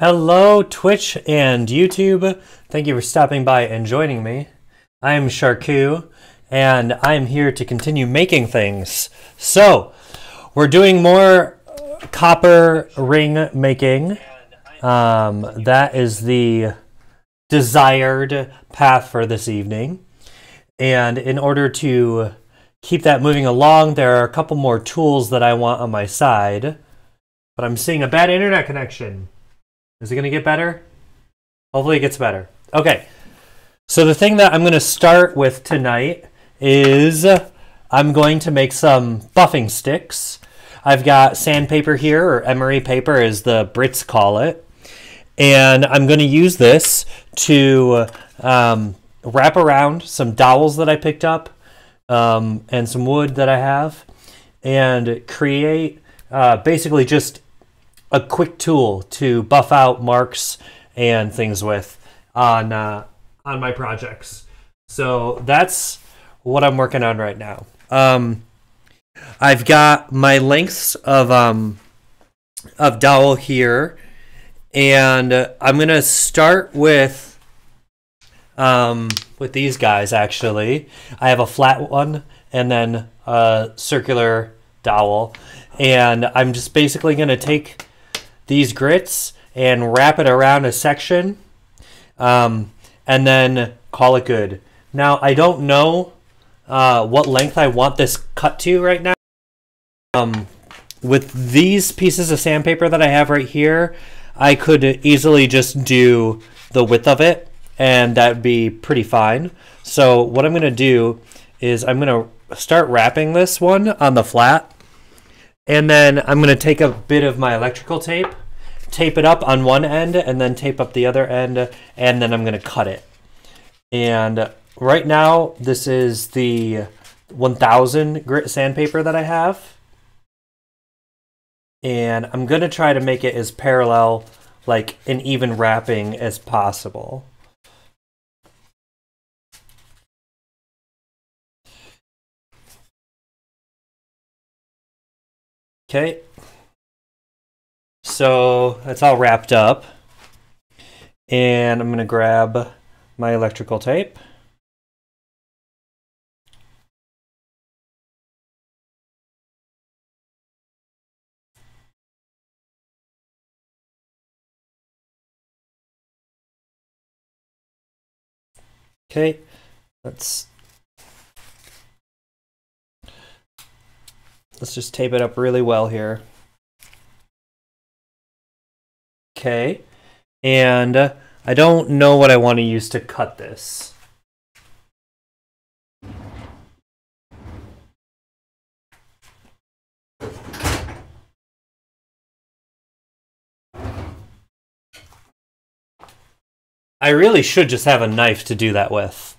Hello, Twitch and YouTube. Thank you for stopping by and joining me. I am Charkue, and I am here to continue making things. So, we're doing more copper ring making. That is the desired path for this evening. And in order to keep that moving along, there are a couple more tools that I want on my side. But I'm seeing a bad internet connection. Is it going to get better? Hopefully it gets better. Okay. So the thing that I'm going to start with tonight is I'm going to make some buffing sticks. I've got sandpaper here, or emery paper as the Brits call it. And I'm going to use this to wrap around some dowels that I picked up and some wood that I have and create basically just a quick tool to buff out marks and things with on my projects. So that's what I'm working on right now. I've got my lengths of dowel here, and I'm gonna start with these guys. Actually, I have a flat one and then a circular dowel, and I'm just basically gonna take these grits and wrap it around a section and then call it good. Now, I don't know what length I want this cut to right now. With these pieces of sandpaper that I have right here, I could easily just do the width of it, and that'd be pretty fine. So what I'm going to do is I'm going to start wrapping this one on the flat, and then I'm going to take a bit of my electrical tape, tape it up on one end, and then tape up the other end, and then I'm going to cut it. And right now, this is the 1000 grit sandpaper that I have. And I'm going to try to make it as parallel, like an even wrapping as possible. Okay, so that's all wrapped up, and I'm going to grab my electrical tape. Okay, let's just tape it up really well here. Okay, and I don't know what I want to use to cut this. I really should just have a knife to do that with.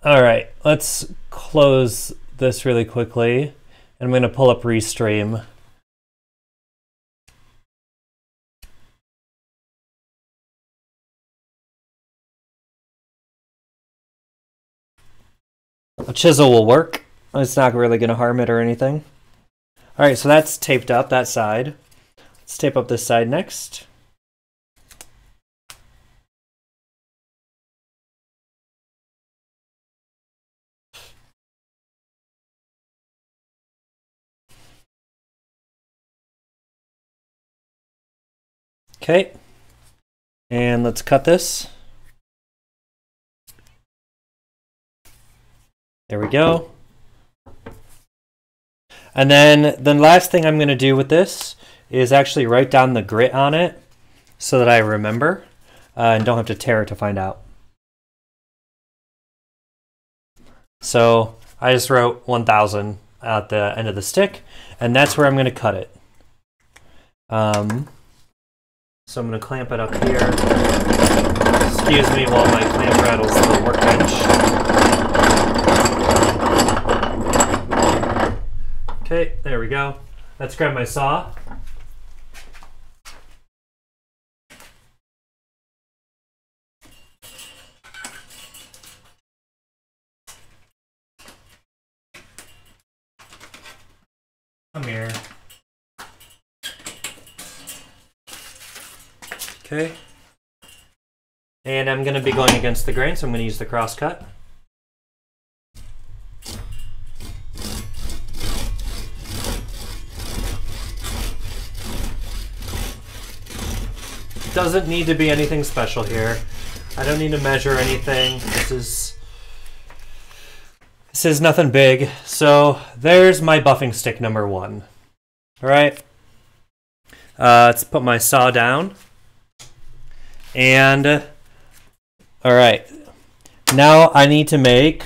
All right, let's close this really quickly. I'm going to pull up Restream. A chisel will work. It's not really going to harm it or anything. All right, so that's taped up, that side. Let's tape up this side next. Okay, and let's cut this. There we go. And then the last thing I'm going to do with this is actually write down the grit on it so that I remember and don't have to tear it to find out. So I just wrote 1000 at the end of the stick, and that's where I'm going to cut it. So I'm going to clamp it up here. Excuse me while my clamp rattles the workbench. Okay, there we go. Let's grab my saw. Come here. Okay. And I'm going to be going against the grain, so I'm going to use the cross cut. Doesn't need to be anything special here. I don't need to measure anything. This is nothing big. So there's my buffing stick number 1. All right. Let's put my saw down. And all right. Now I need to make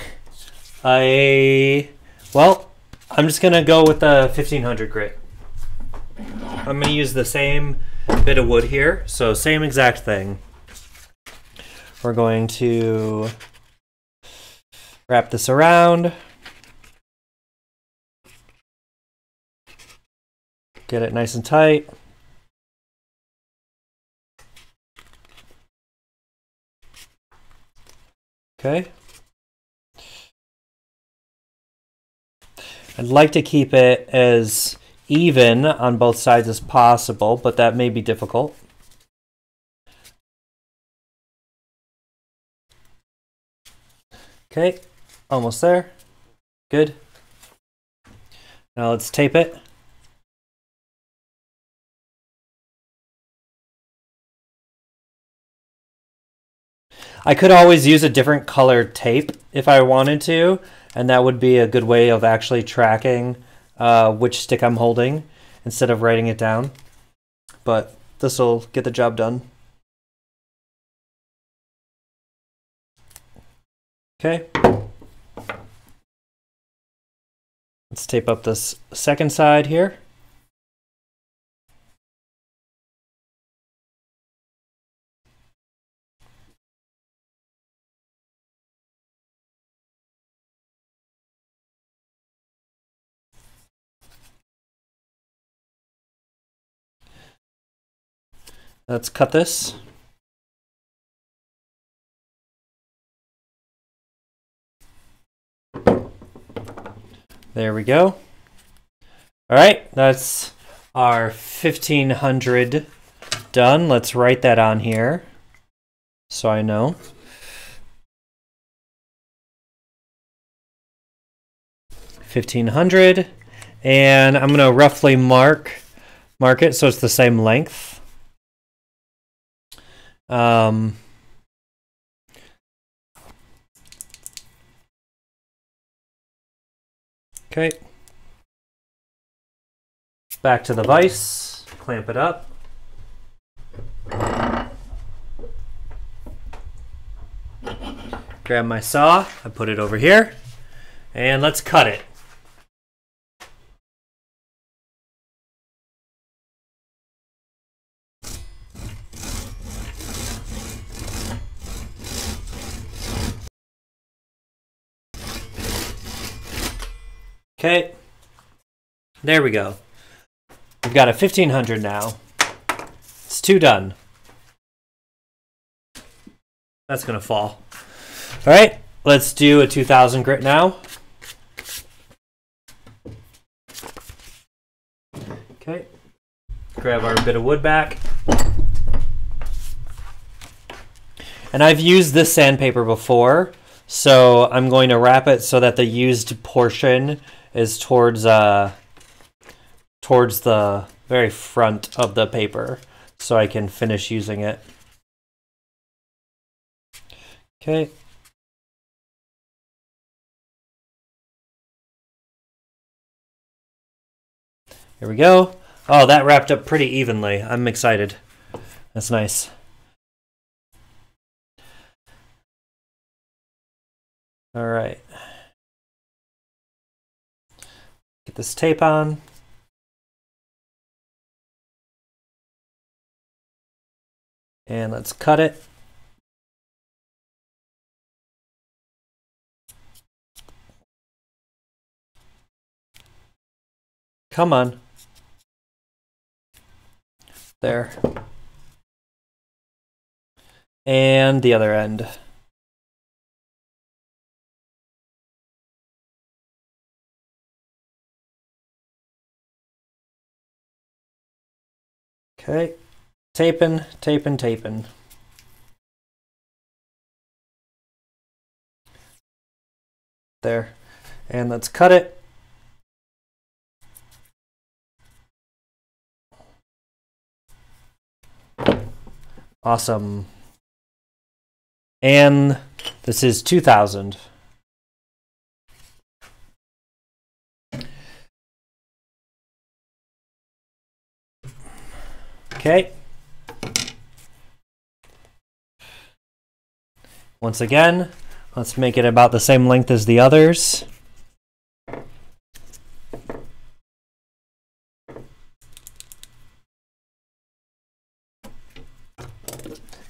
well, I'm just gonna go with the 1500 grit. I'm gonna use the same bit of wood here, so same exact thing. We're going to wrap this around, get it nice and tight. Okay. I'd like to keep it as even on both sides as possible, but that may be difficult. Okay, almost there. Good. Now let's tape it. I could always use a different colored tape if I wanted to, and that would be a good way of actually tracking which stick I'm holding instead of writing it down. But this will get the job done. Okay. Let's tape up this second side here. Let's cut this. There we go. All right, that's our 1500 done. Let's write that on here so I know. $1,500, and I'm gonna roughly mark it so it's the same length. Okay. Back to the vise, clamp it up. Grab my saw, I put it over here, and let's cut it. Okay, there we go. We've got a 1500 now. It's 2 done. That's gonna fall. All right, let's do a 2000 grit now. Okay, grab our bit of wood back. And I've used this sandpaper before, so I'm going to wrap it so that the used portion is towards the very front of the paper, so I can finish using it. Okay. Here we go. Oh, that wrapped up pretty evenly. I'm excited. That's nice. All right. Get this tape on. And let's cut it. Come on. There. And the other end. Okay. taping, taping, taping. There. And let's cut it. Awesome. And this is 2000. Okay. Once again, let's make it about the same length as the others.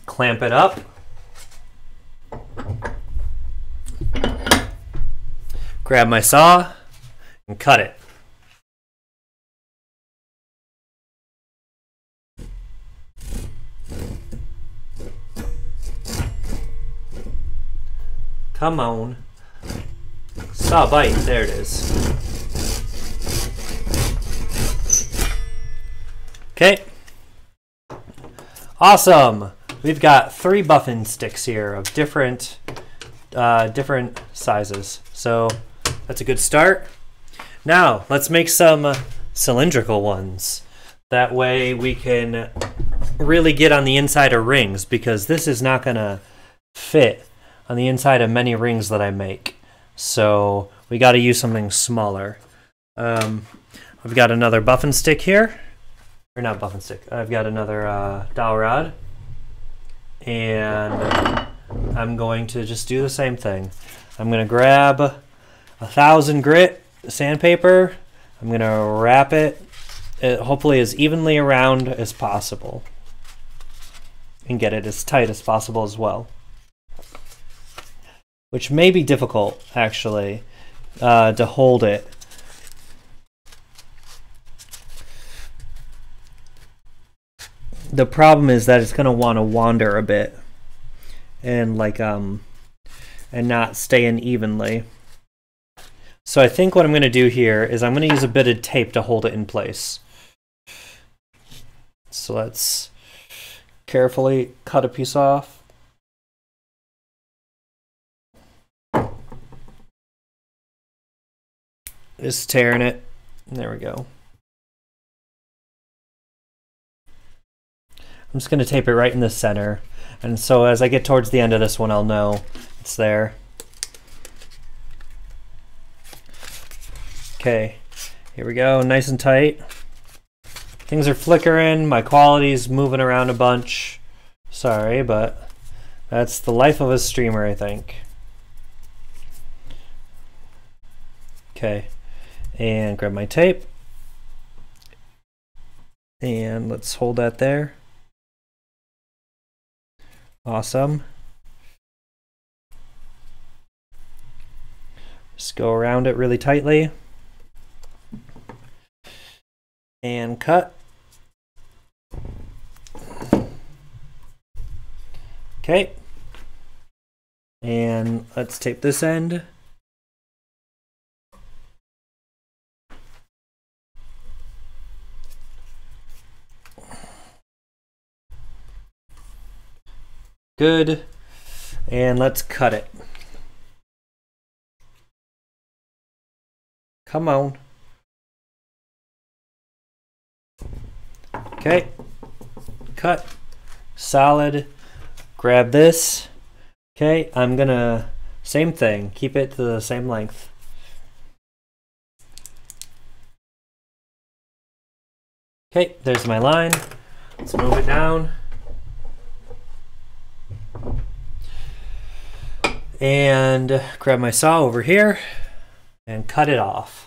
Clamp it up. Grab my saw and cut it. Come on. Saw bite, there it is. Okay. Awesome. We've got 3 buffing sticks here of different sizes. So that's a good start. Now let's make some cylindrical ones. That way we can really get on the inside of rings, because this is not gonna fit on the inside of many rings that I make. So we got to use something smaller. I've got another buffing stick here. Or not buffing stick. I've got another dowel rod. And I'm going to just do the same thing. I'm going to grab 1000 grit sandpaper. I'm going to wrap it hopefully as evenly around as possible. And get it as tight as possible as well. Which may be difficult, actually, to hold it. The problem is that it's going to want to wander a bit and and not stay in evenly. So I think what I'm going to do here is I'm going to use a bit of tape to hold it in place. So let's carefully cut a piece off. Just tearing it. There we go. I'm just going to tape it right in the center. And so as I get towards the end of this one, I'll know it's there. Okay, here we go, nice and tight. Things are flickering, my quality's moving around a bunch. Sorry, but that's the life of a streamer, I think. Okay. And grab my tape. And let's hold that there. Awesome. Just go around it really tightly. And cut. Okay. And let's tape this end. Good. And let's cut it. Come on. Okay. Cut. Solid. Grab this. Okay, I'm gonna, same thing, keep it to the same length. Okay, there's my line. Let's move it down. And grab my saw over here and cut it off.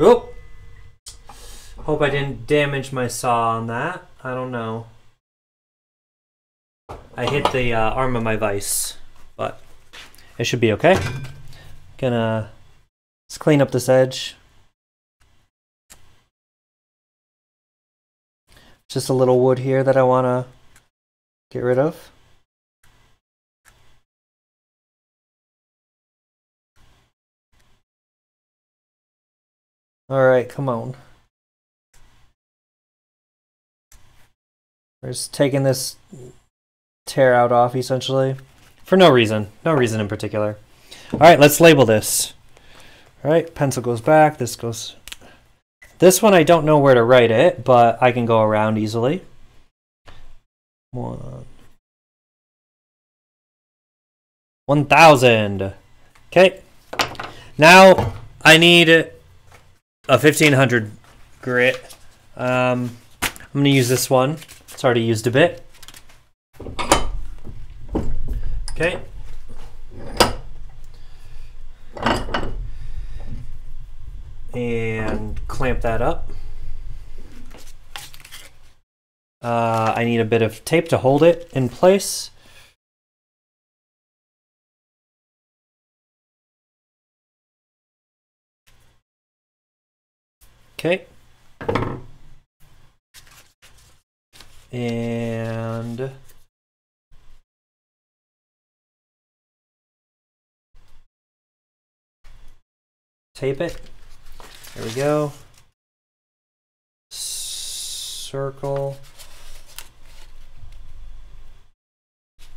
Oh! Hope I didn't damage my saw on that. I don't know. I hit the arm of my vise, but it should be okay. Gonna just clean up this edge. Just a little wood here that I want to get rid of. All right, come on. We're just taking this tear out off, essentially. For no reason. No reason in particular. All right, let's label this. All right, pencil goes back. This goes... This one I don't know where to write it, but I can go around easily. 1,000. Okay. Now I need a 1,500 grit. I'm going to use this one. It's already used a bit. Okay. And clamp that up. I need a bit of tape to hold it in place. Okay. And tape it. There we go. Circle.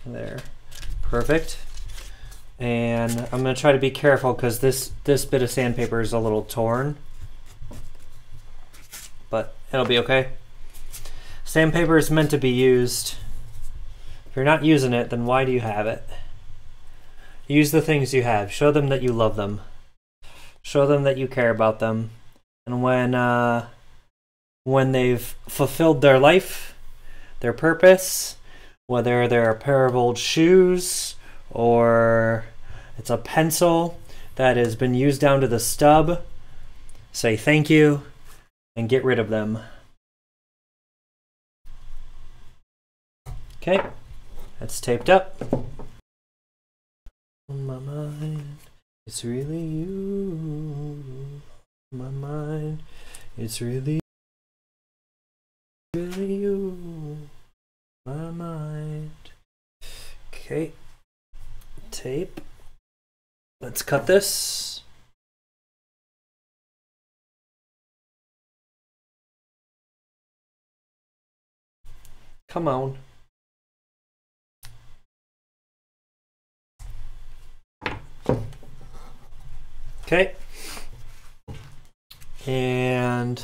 There. Perfect. And I'm going to try to be careful because this bit of sandpaper is a little torn. But it'll be okay. Sandpaper is meant to be used. If you're not using it, then why do you have it? Use the things you have. Show them that you love them. Show them that you care about them. And when they've fulfilled their life, their purpose, whether they're a pair of old shoes or it's a pencil that has been used down to the stub, say thank you and get rid of them. Okay, that's taped up. On my mind, it's really you. On my mind, it's really you. My mind. Okay, tape. Let's cut this. Come on. Okay. And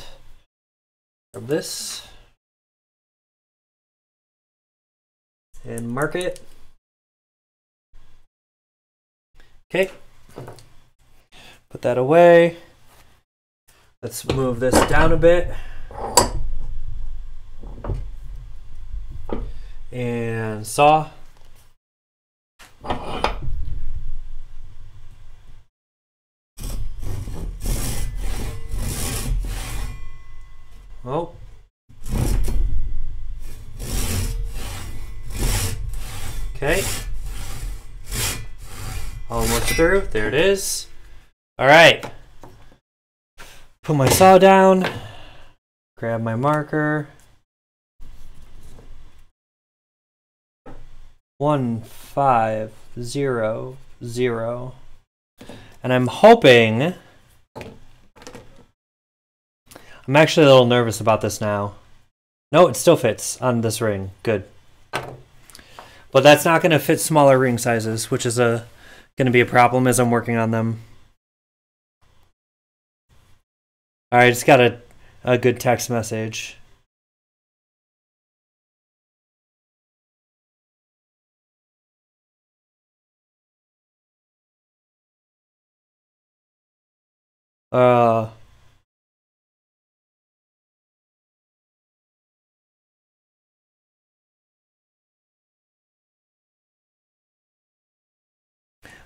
grab this and mark it. Okay. Put that away. Let's move this down a bit. And saw. Oh. Okay. Almost through. There it is. All right. Put my saw down. Grab my marker. 1, 5, 0, 0. And I'm hoping... I'm actually a little nervous about this now. No, it still fits on this ring. Good. But that's not going to fit smaller ring sizes, which is going to be a problem as I'm working on them. All right, just got a good text message. All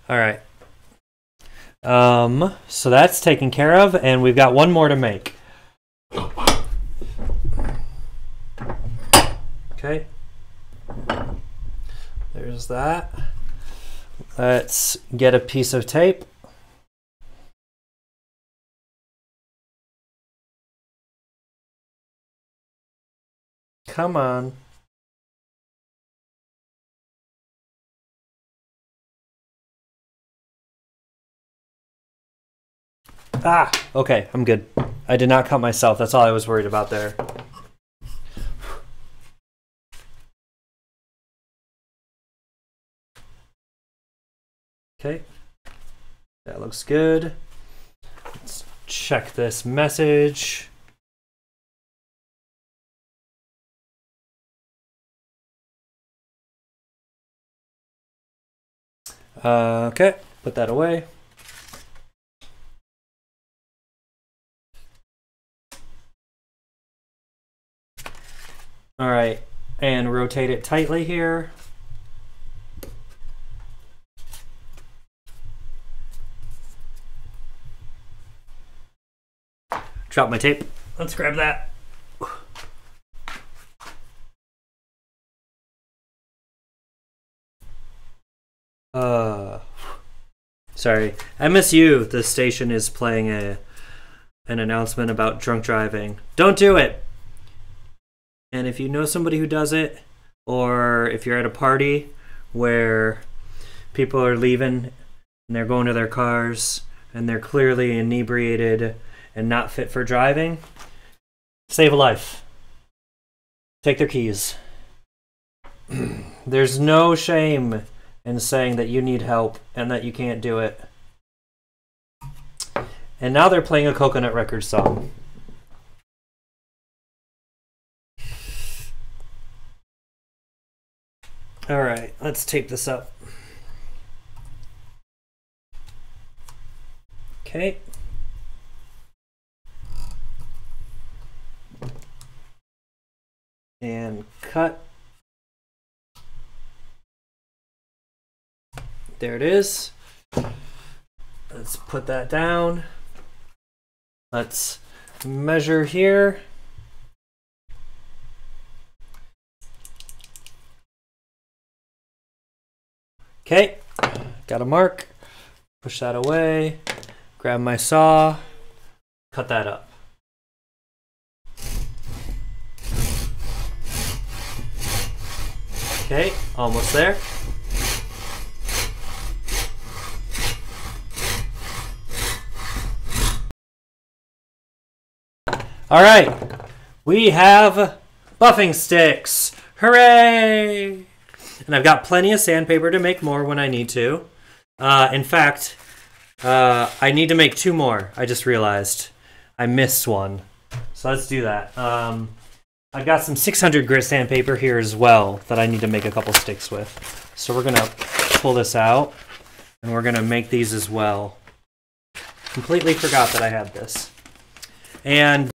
right. So that's taken care of, and we've got one more to make. Okay. There's that. Let's get a piece of tape. Come on. Ah, okay, I'm good. I did not cut myself. That's all I was worried about there. Okay, that looks good. Let's check this message. Okay, put that away. All right, and rotate it tightly here. Drop my tape. Let's grab that. Sorry. MSU, the station is playing an announcement about drunk driving. Don't do it! And if you know somebody who does it, or if you're at a party where people are leaving and they're going to their cars and they're clearly inebriated and not fit for driving, save a life. Take their keys. There's no shame in saying that you need help and that you can't do it. And now they're playing a Coconut Records song. All right, let's tape this up. Okay. And cut. There it is. Let's put that down. Let's measure here. Okay, got a mark. Push that away. Grab my saw. Cut that up. Okay, almost there. All right, we have buffing sticks. Hooray! And I've got plenty of sandpaper to make more when I need to. In fact, I need to make 2 more. I just realized I missed one. So let's do that. I've got some 600 grit sandpaper here as well that I need to make a couple sticks with. So we're gonna pull this out and we're gonna make these as well. Completely forgot that I had this. And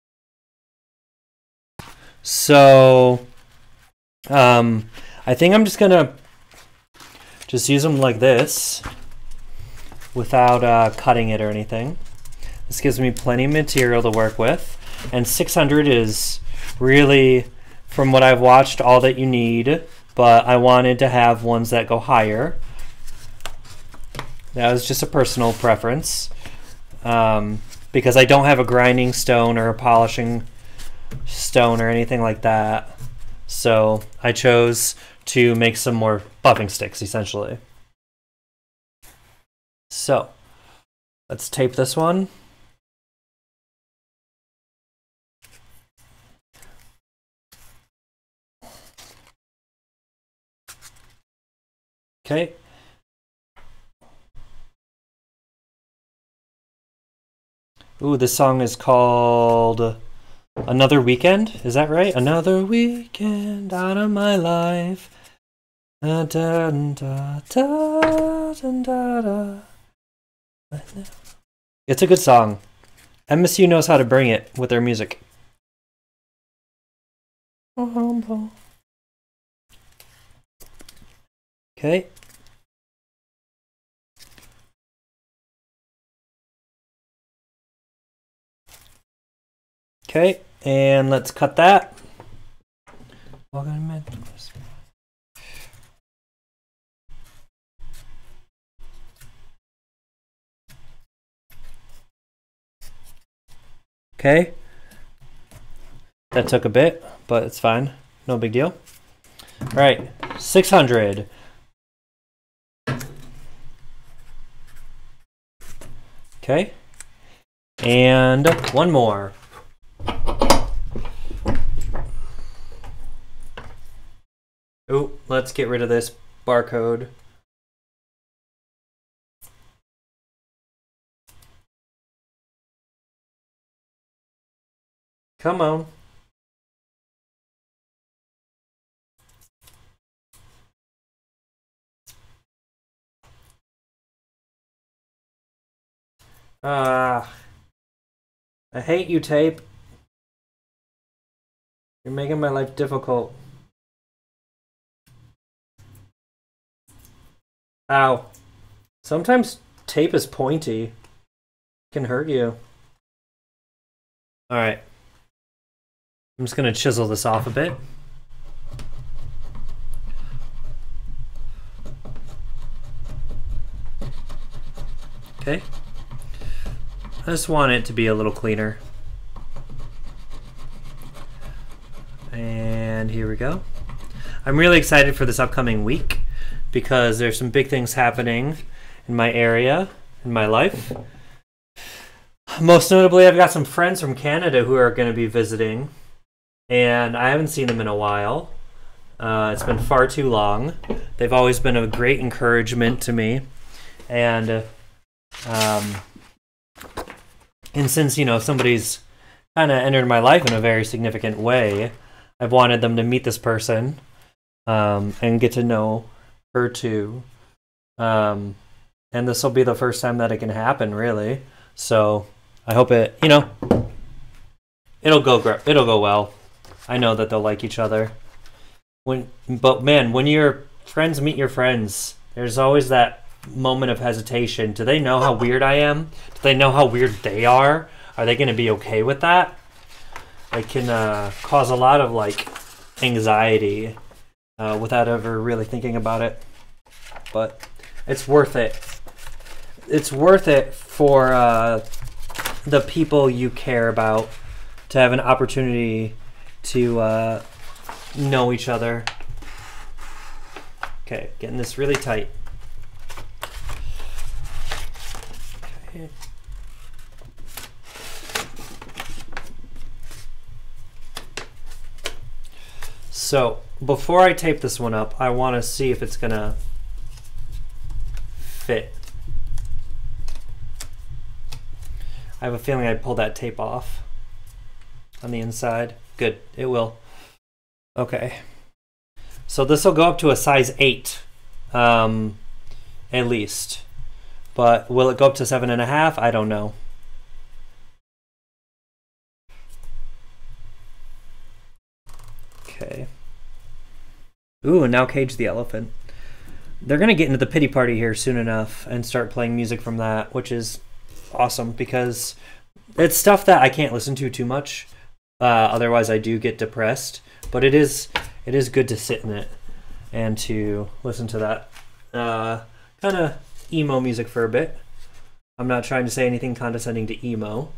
so I think I'm just gonna use them like this without cutting it or anything. This gives me plenty of material to work with, and 600 is really, from what I've watched, all that you need, but I wanted to have ones that go higher. That was just a personal preference, because I don't have a grinding stone or a polishing stone or anything like that. So I chose to make some more buffing sticks, essentially. So let's tape this one. Okay. Ooh, this song is called Another Weekend. Is that right? Another weekend out of my life. Da, da, da, da, da, da. It's a good song. MSU knows how to bring it with their music. Okay. Okay, and let's cut that. Okay. That took a bit, but it's fine. No big deal. All right, 600. Okay. And one more. Oh, let's get rid of this barcode. Come on. I hate you, tape. You're making my life difficult. Ow. Sometimes tape is pointy. It can hurt you. Alright. I'm just going to chisel this off a bit. Okay. I just want it to be a little cleaner. And here we go. I'm really excited for this upcoming week because there's some big things happening in my area, in my life. Most notably, I've got some friends from Canada who are going to be visiting, and I haven't seen them in a while. It's been far too long. They've always been a great encouragement to me, and since, you know, somebody's kind of entered my life in a very significant way, I've wanted them to meet this person and get to know her too. And this will be the first time that it can happen, really. So I hope it, you know, it'll go well. I know that they'll like each other. But man, when your friends meet your friends, there's always that moment of hesitation. Do they know how weird I am? Do they know how weird they are? Are they going to be okay with that? It can cause a lot of like anxiety without ever really thinking about it. But it's worth it. It's worth it for the people you care about to have an opportunity to know each other. Okay, getting this really tight. Okay. So, before I tape this one up, I want to see if it's gonna fit. I have a feeling I pulled that tape off on the inside. Good, it will. Okay. So this will go up to a size 8, at least. But will it go up to 7.5? I don't know. Okay. Ooh, and now Cage the Elephant. They're going to get into the pity party here soon enough and start playing music from that, which is awesome because it's stuff that I can't listen to too much. Otherwise, I do get depressed. But it is good to sit in it and to listen to that kind of emo music for a bit. I'm not trying to say anything condescending to emo.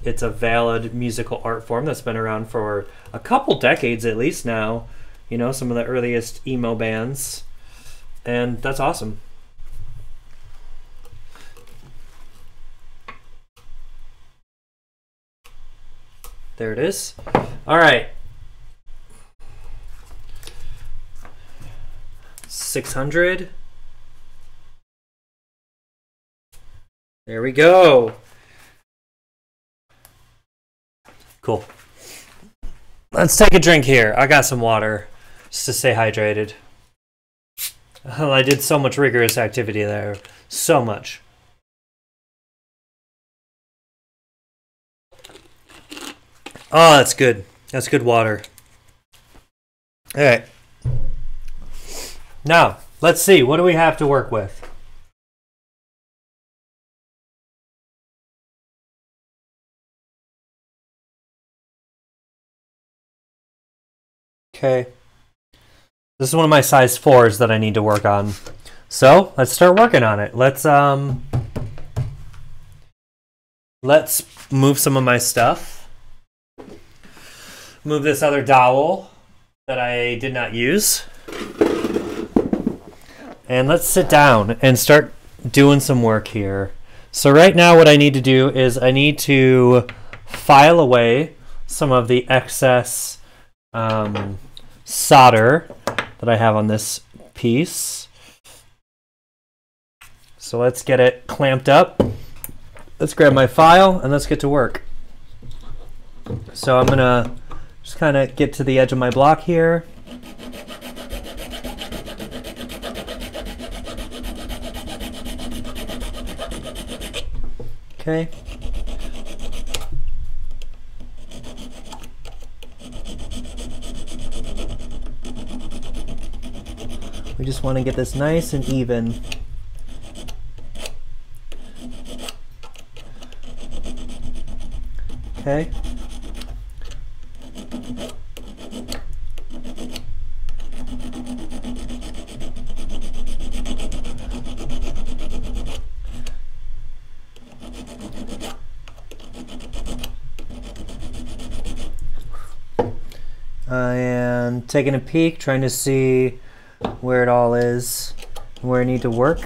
It's a valid musical art form that's been around for a couple decades at least now. You know, some of the earliest emo bands. And that's awesome. There it is. All right. 600. There we go. Cool. Let's take a drink here. I got some water just to stay hydrated. Oh, I did so much rigorous activity there. So much. Oh, that's good. That's good water. All right. Now, let's see. What do we have to work with? Okay. This is one of my size 4s that I need to work on. So, let's start working on it. Let's move some of my stuff. Move this other dowel that I did not use. And let's sit down and start doing some work here. So right now what I need to do is I need to file away some of the excess solder that I have on this piece. So let's get it clamped up. Let's grab my file and let's get to work. So I'm gonna just kind of get to the edge of my block here. Okay. We just want to get this nice and even. Okay. And taking a peek, trying to see where it all is, where I need to work.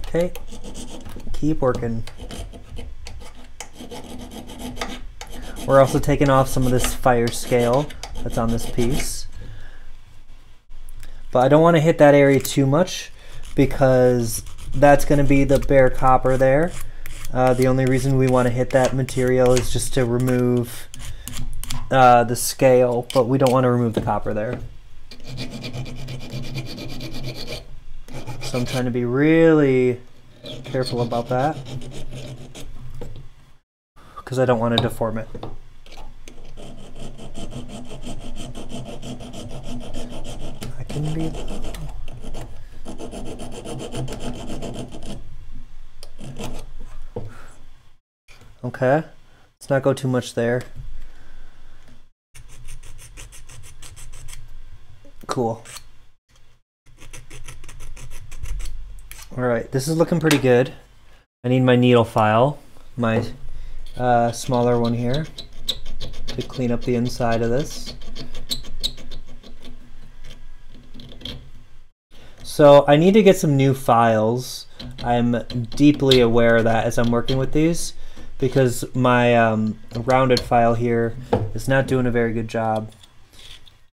Okay, keep working. We're also taking off some of this fire scale that's on this piece. But I don't want to hit that area too much because that's going to be the bare copper there. The only reason we want to hit that material is just to remove the scale, but we don't want to remove the copper there. So I'm trying to be really careful about that because I don't want to deform it. I can be... Okay, let's not go too much there. Cool. All right, this is looking pretty good. I need my needle file, my smaller one here, to clean up the inside of this. So I need to get some new files. I'm deeply aware of that as I'm working with these, because my rounded file here is not doing a very good job,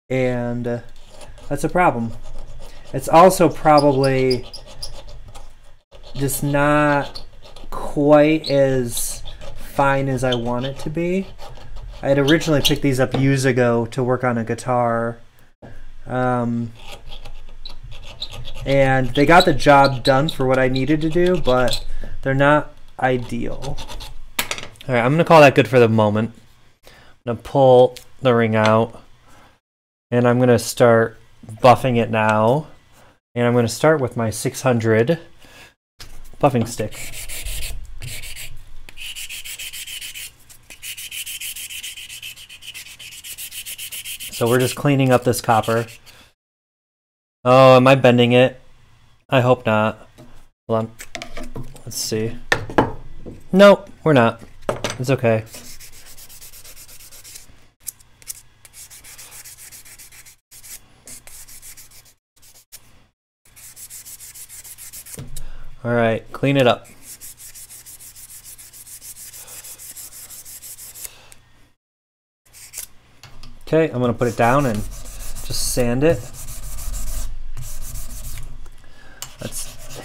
and that's a problem. It's also probably just not quite as fine as I want it to be. I had originally picked these up years ago to work on a guitar, and they got the job done for what I needed to do, but they're not ideal. All right, I'm gonna call that good for the moment. I'm gonna pull the ring out, and I'm gonna start buffing it now. And I'm gonna start with my 600 buffing stick. So we're just cleaning up this copper. Oh, am I bending it? I hope not. Hold on. Let's see. Nope, we're not. It's okay. All right, clean it up. Okay, I'm gonna put it down and just sand it. Let's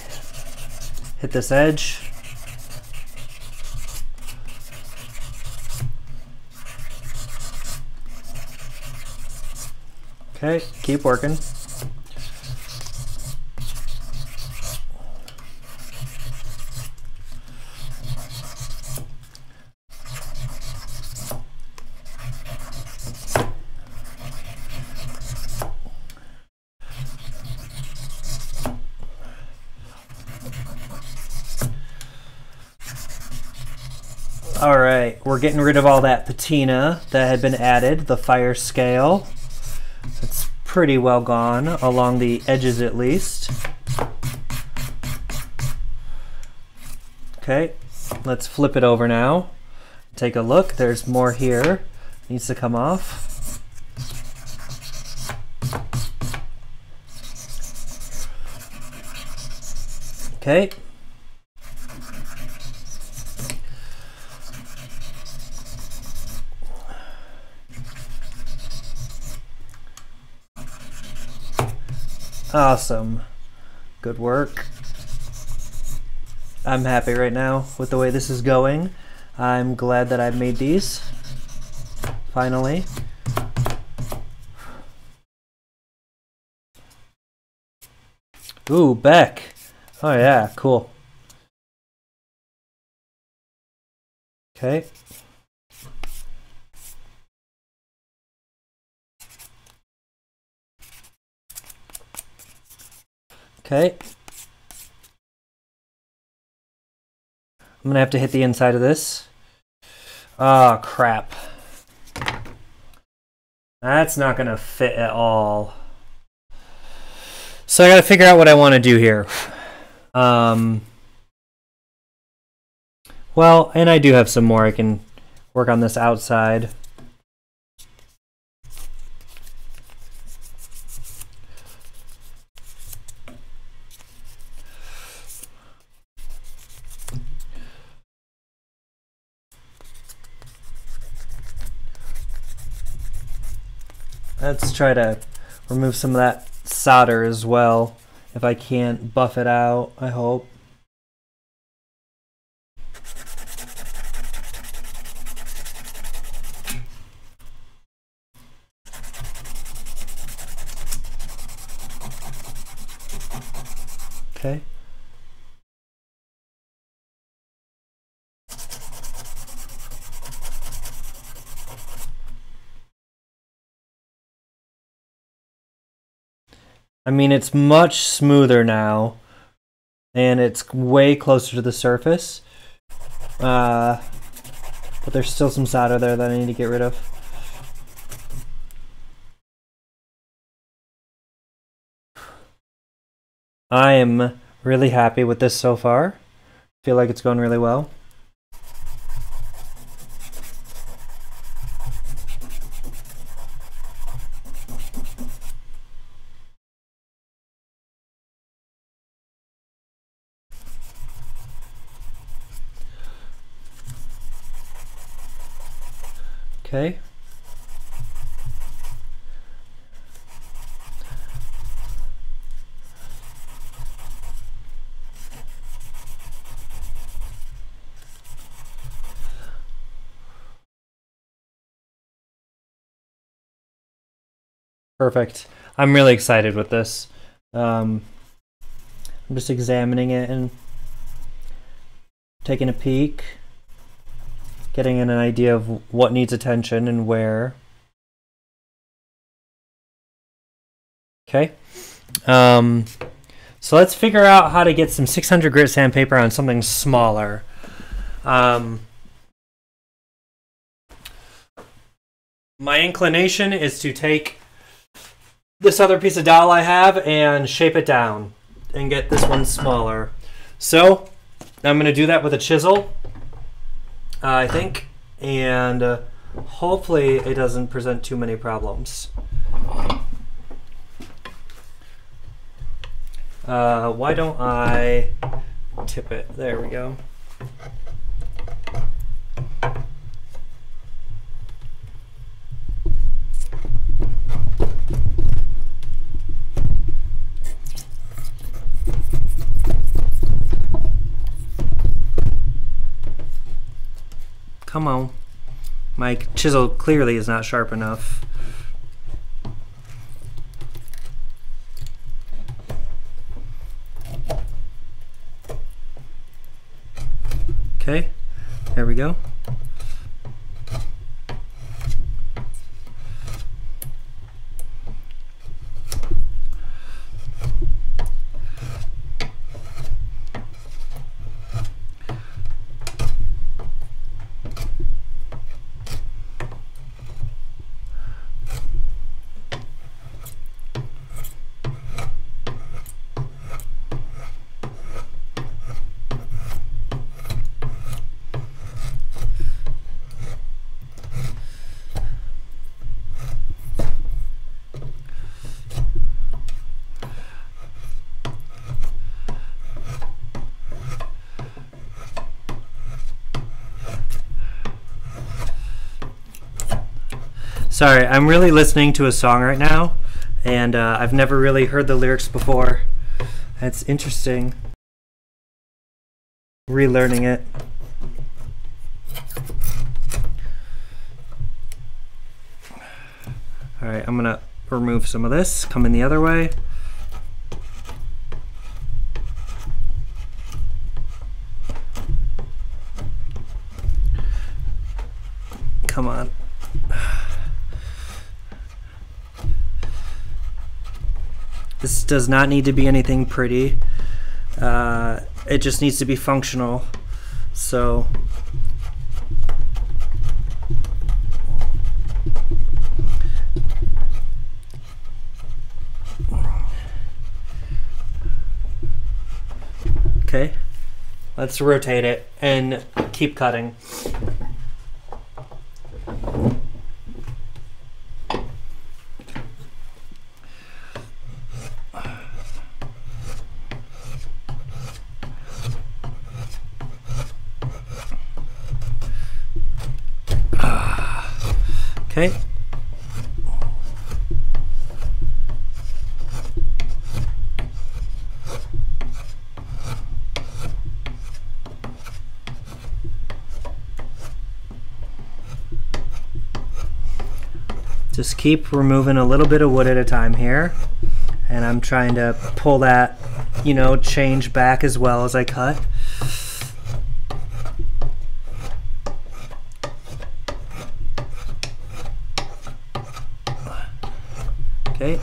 hit this edge. Okay, keep working. All right, we're getting rid of all that patina that had been added, the fire scale. It's pretty well gone, along the edges at least. Okay, let's flip it over now. Take a look, there's more here. Needs to come off. Okay. Awesome. Good work. I'm happy right now with the way this is going. I'm glad that I've made these. Finally. Ooh, Beck. Oh yeah, cool. Okay. Okay. I'm gonna have to hit the inside of this. Oh, crap. That's not gonna fit at all. So I gotta figure out what I want to do here. Well, and I do have some more. I can work on this outside. Let's try to remove some of that solder as well. If I can't buff it out, I hope. Okay. I mean, it's much smoother now, and it's way closer to the surface. But there's still some solder there that I need to get rid of. I am really happy with this so far. Feel like it's going really well. Okay. Perfect. I'm really excited with this. I'm just examining it and taking a peek, getting an idea of what needs attention and where. Okay. So let's figure out how to get some 600 grit sandpaper on something smaller. My inclination is to take this other piece of dowel I have and shape it down and get this one smaller. So I'm going to do that with a chisel, I think, and hopefully it doesn't present too many problems. Why don't I tip it? There we go. Come on. My chisel clearly is not sharp enough. Okay, there we go. Sorry, I'm really listening to a song right now, and I've never really heard the lyrics before. It's interesting. Relearning it. Alright, I'm gonna remove some of this, come in the other way. Come on. This does not need to be anything pretty. It just needs to be functional. So okay, let's rotate it and keep cutting. Okay. Just keep removing a little bit of wood at a time here, and I'm trying to pull that, you know, change back as well as I cut. Okay.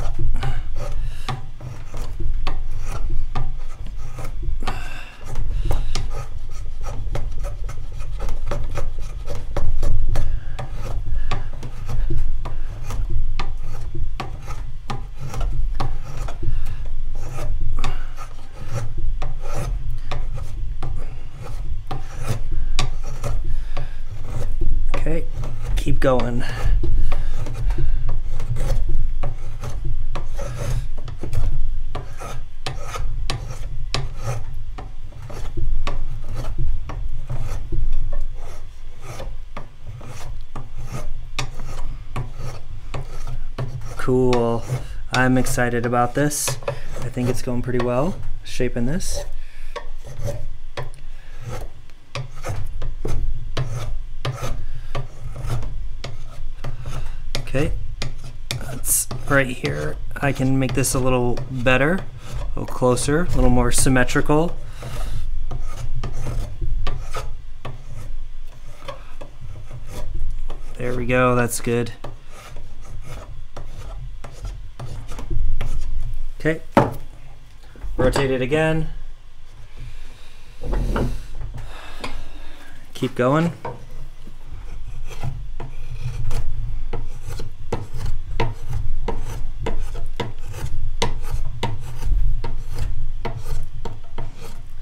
Okay, keep going. Cool. I'm excited about this. I think it's going pretty well, shaping this. Okay, that's right here. I can make this a little better, a little closer, a little more symmetrical. There we go, that's good. Okay, rotate it again. Keep going.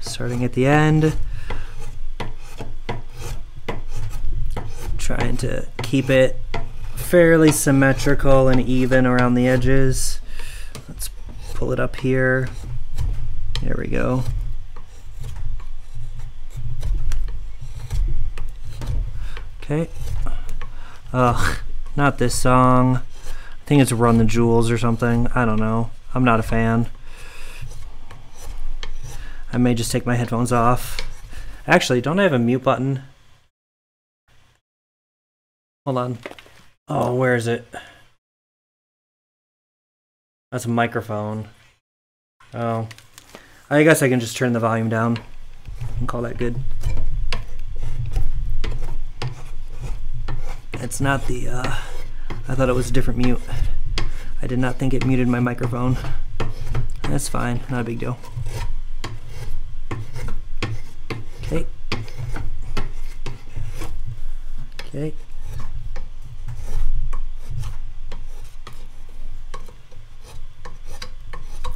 Starting at the end. Trying to keep it fairly symmetrical and even around the edges. Let's pull it up here. There we go. Okay. Not this song. I think it's Run the Jewels or something. I don't know. I'm not a fan. I may just take my headphones off. Actually, don't I have a mute button? Hold on. Oh, where is it? That's a microphone. Oh. I guess I can just turn the volume down and call that good. It's not the, I thought it was a different mute. I did not think it muted my microphone. That's fine, not a big deal. Okay. Okay.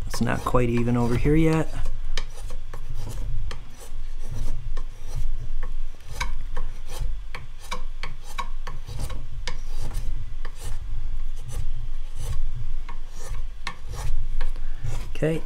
It's not quite even over here yet. Okay.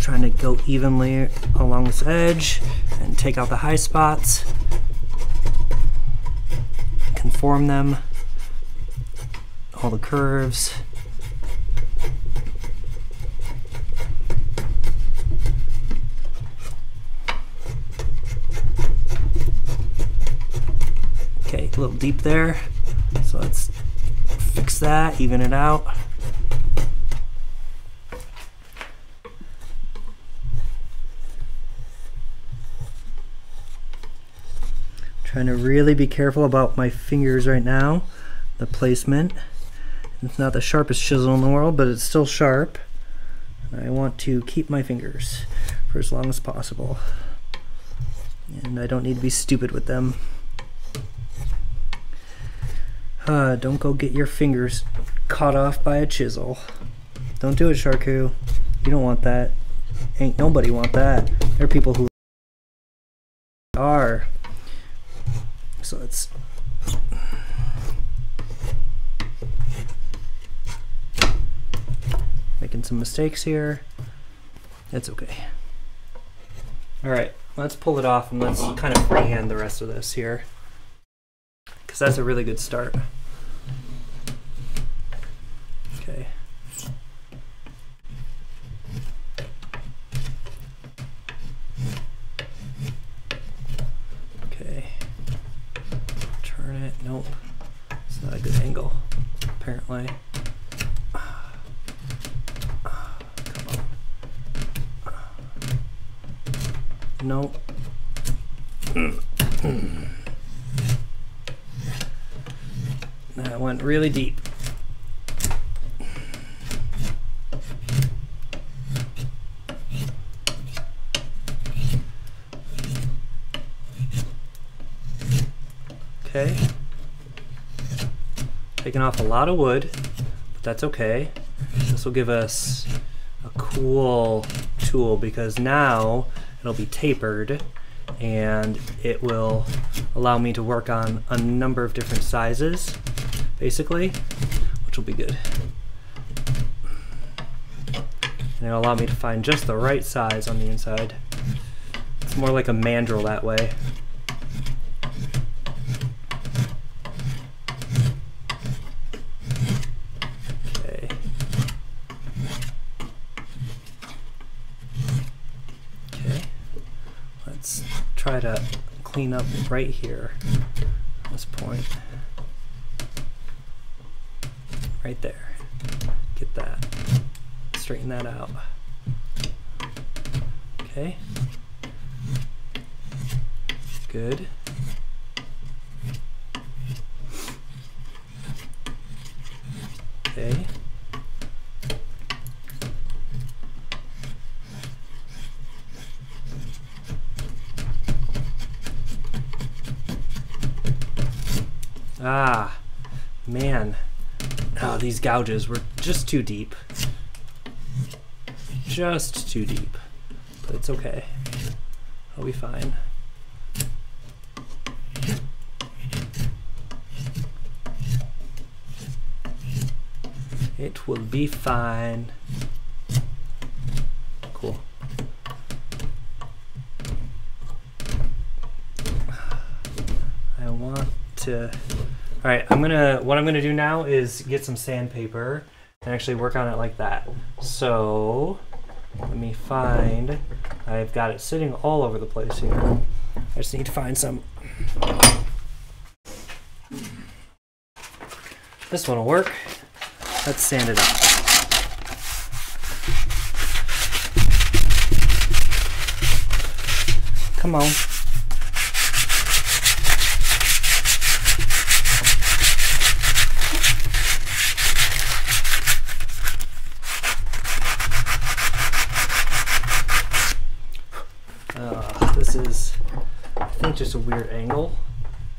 trying to go evenly along this edge and take out the high spots, conform them, all the curves. Okay, a little deep there, so let's fix that, even it out. Trying to really be careful about my fingers right now, the placement. It's not the sharpest chisel in the world, but it's still sharp. I want to keep my fingers for as long as possible. And I don't need to be stupid with them. Don't go get your fingers caught off by a chisel. Don't do it, Charkue. You don't want that. Ain't nobody want that. There are people who are. So it's making some mistakes here. It's okay. All right, let's pull it off and let's kind of freehand the rest of this here, because that's a really good start. Okay. Okay. Turn it. Nope. It's not a good angle, apparently. Come on. Nope. That went really deep. Okay. Taking off a lot of wood, but that's okay. This will give us a cool tool because now it'll be tapered and it will allow me to work on a number of different sizes, basically, which will be good. And it'll allow me to find just the right size on the inside. It's more like a mandrel that way. Okay. Okay. Let's try to clean up right here, at this point. Right there. Get that. Straighten that out. Okay. Good. Okay. Ah, man. Oh, these gouges were just too deep. Just too deep. But it's okay. I'll be fine. It will be fine. Cool. I want to... All right, what I'm gonna do now is get some sandpaper and actually work on it like that. So let me find, I've got it sitting all over the place here. I just need to find some. This one will work. Let's sand it up. Come on. This is, I think, just a weird angle,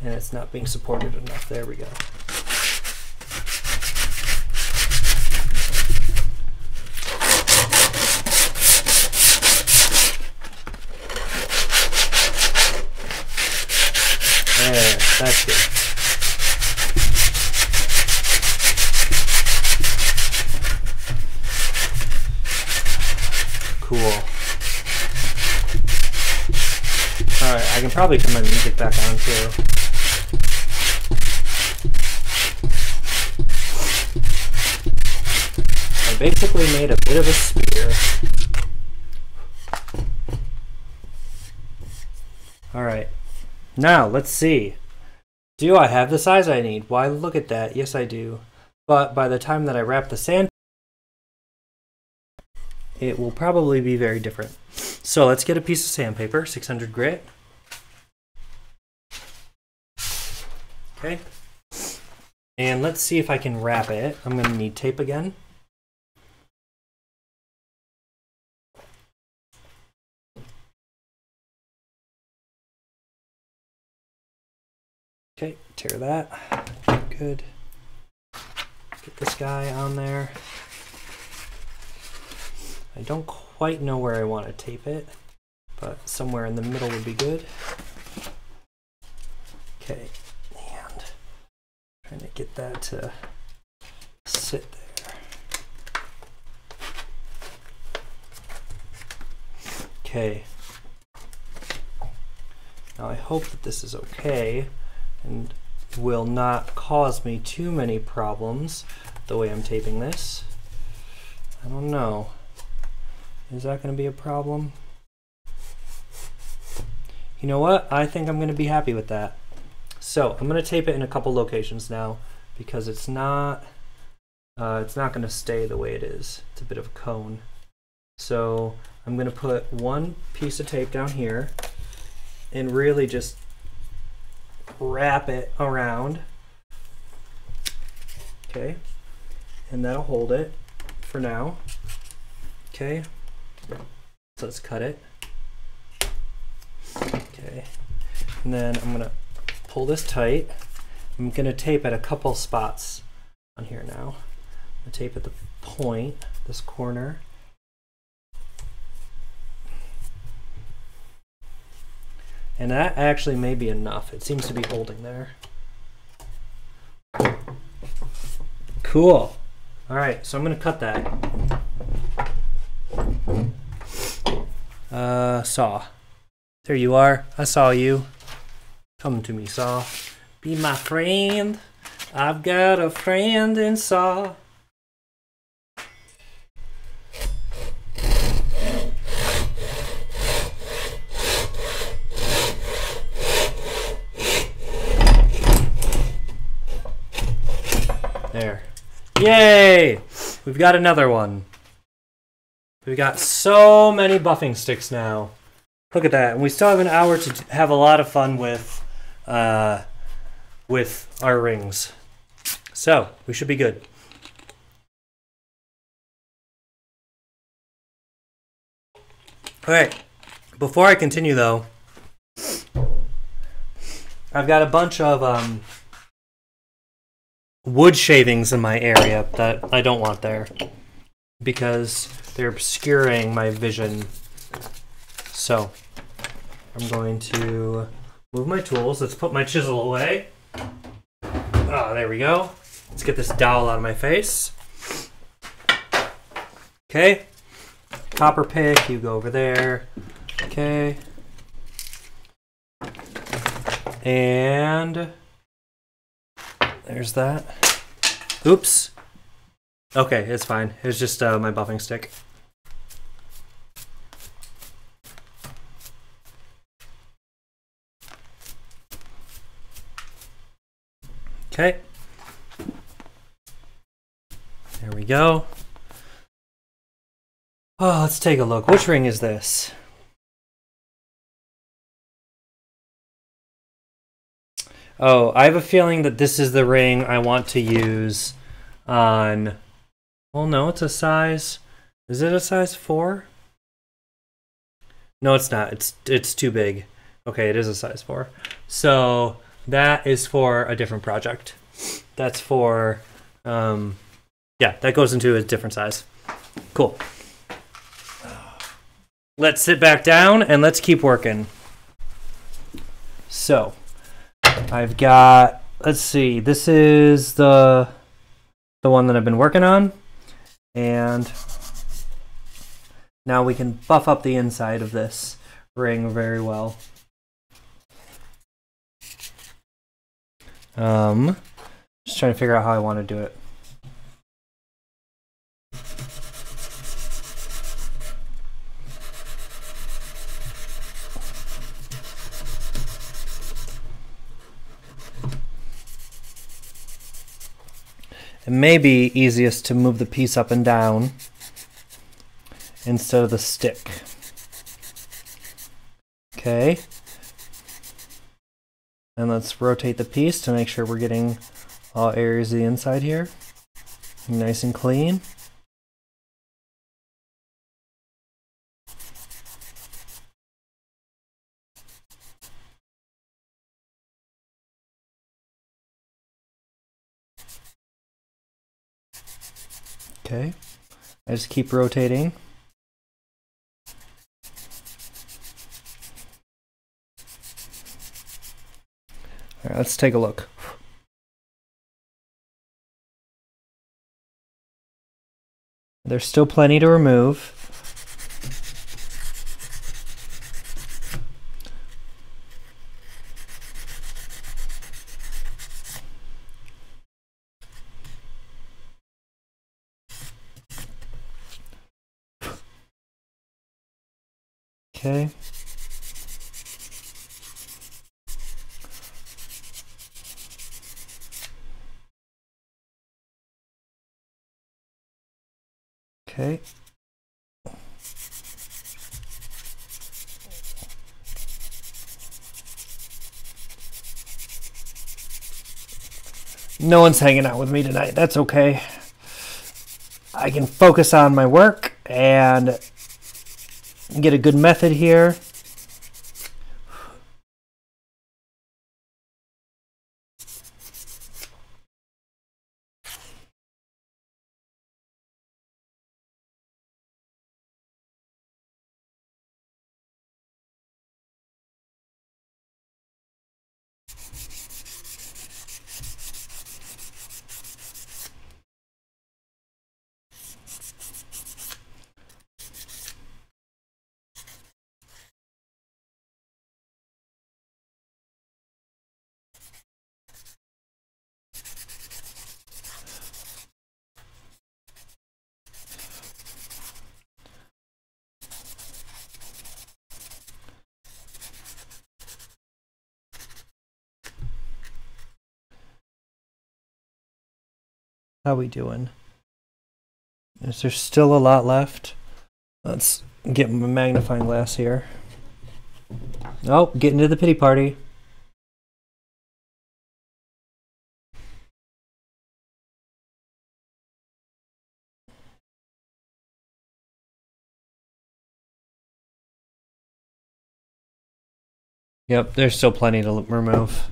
and it's not being supported enough. There we go. There, that's good. Cool. Alright, I can probably turn my music back on too. I basically made a bit of a spear. Alright, now let's see. Do I have the size I need? Why, look at that. Yes, I do. But by the time that I wrap the sand, it will probably be very different. So let's get a piece of sandpaper, 600 grit. Okay. And let's see if I can wrap it. I'm going to need tape again. Okay, tear that. Good. Get this guy on there. I don't quite know where I want to tape it, but somewhere in the middle would be good. Okay, and trying to get that to sit there. Okay. Now I hope that this is okay and will not cause me too many problems the way I'm taping this. I don't know. Is that going to be a problem? You know what? I think I'm going to be happy with that. So I'm going to tape it in a couple locations now because it's not going to stay the way it is. It's a bit of a cone. So I'm going to put one piece of tape down here and really just wrap it around. Okay, and that'll hold it for now. Okay, so let's cut it. Okay, and then I'm gonna pull this tight. I'm gonna tape at a couple spots on here now. I'm gonna tape at the point, this corner. And that actually may be enough. It seems to be holding there. Cool. All right, so I'm gonna cut that. Saw. There you are. I saw you. Come to me, Saw. Be my friend. I've got a friend in Saw. There. Yay! We've got another one. We've got so many buffing sticks now. Look at that. And we still have an hour to have a lot of fun with our rings. So, we should be good. Alright. Before I continue though, I've got a bunch of wood shavings in my area that I don't want there because they're obscuring my vision. So I'm going to move my tools. Let's put my chisel away. Ah, there we go. Let's get this dowel out of my face. Okay. Copper pick, you go over there. Okay. And there's that. Oops. Okay, it's fine. It's just my buffing stick. Okay. There we go. Oh, let's take a look. Which ring is this? Oh, I have a feeling that this is the ring I want to use on... Well, no, it's a size... Is it a size 4? No, it's not. It's too big. Okay, it is a size 4. So that is for a different project. That's for... yeah, that goes into a different size. Cool. Let's sit back down and let's keep working. So... I've got, let's see, this is the one that I've been working on, and now we can buff up the inside of this ring very well. Just trying to figure out how I want to do it. It may be easiest to move the piece up and down instead of the stick. Okay. And let's rotate the piece to make sure we're getting all areas of the inside here nice and clean. Okay, I just keep rotating. All right, let's take a look. There's still plenty to remove. Okay. Okay. No one's hanging out with me tonight. That's okay. I can focus on my work and get a good method here. How we doing? Is there still a lot left? Let's get my magnifying glass here. Oh, getting to the pity party. Yep, there's still plenty to remove.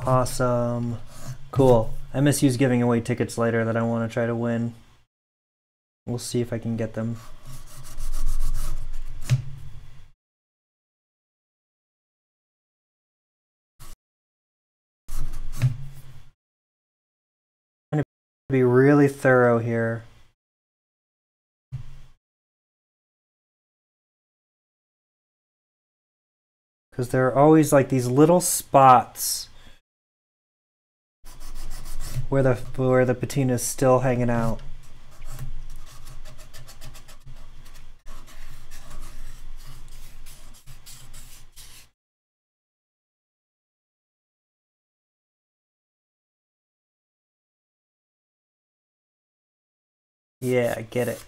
Awesome. Cool. MSU's giving away tickets later that I want to try to win. We'll see if I can get them. I'm going to be really thorough here. Because there are always like these little spots where the patina is still hanging out. Yeah, I get it.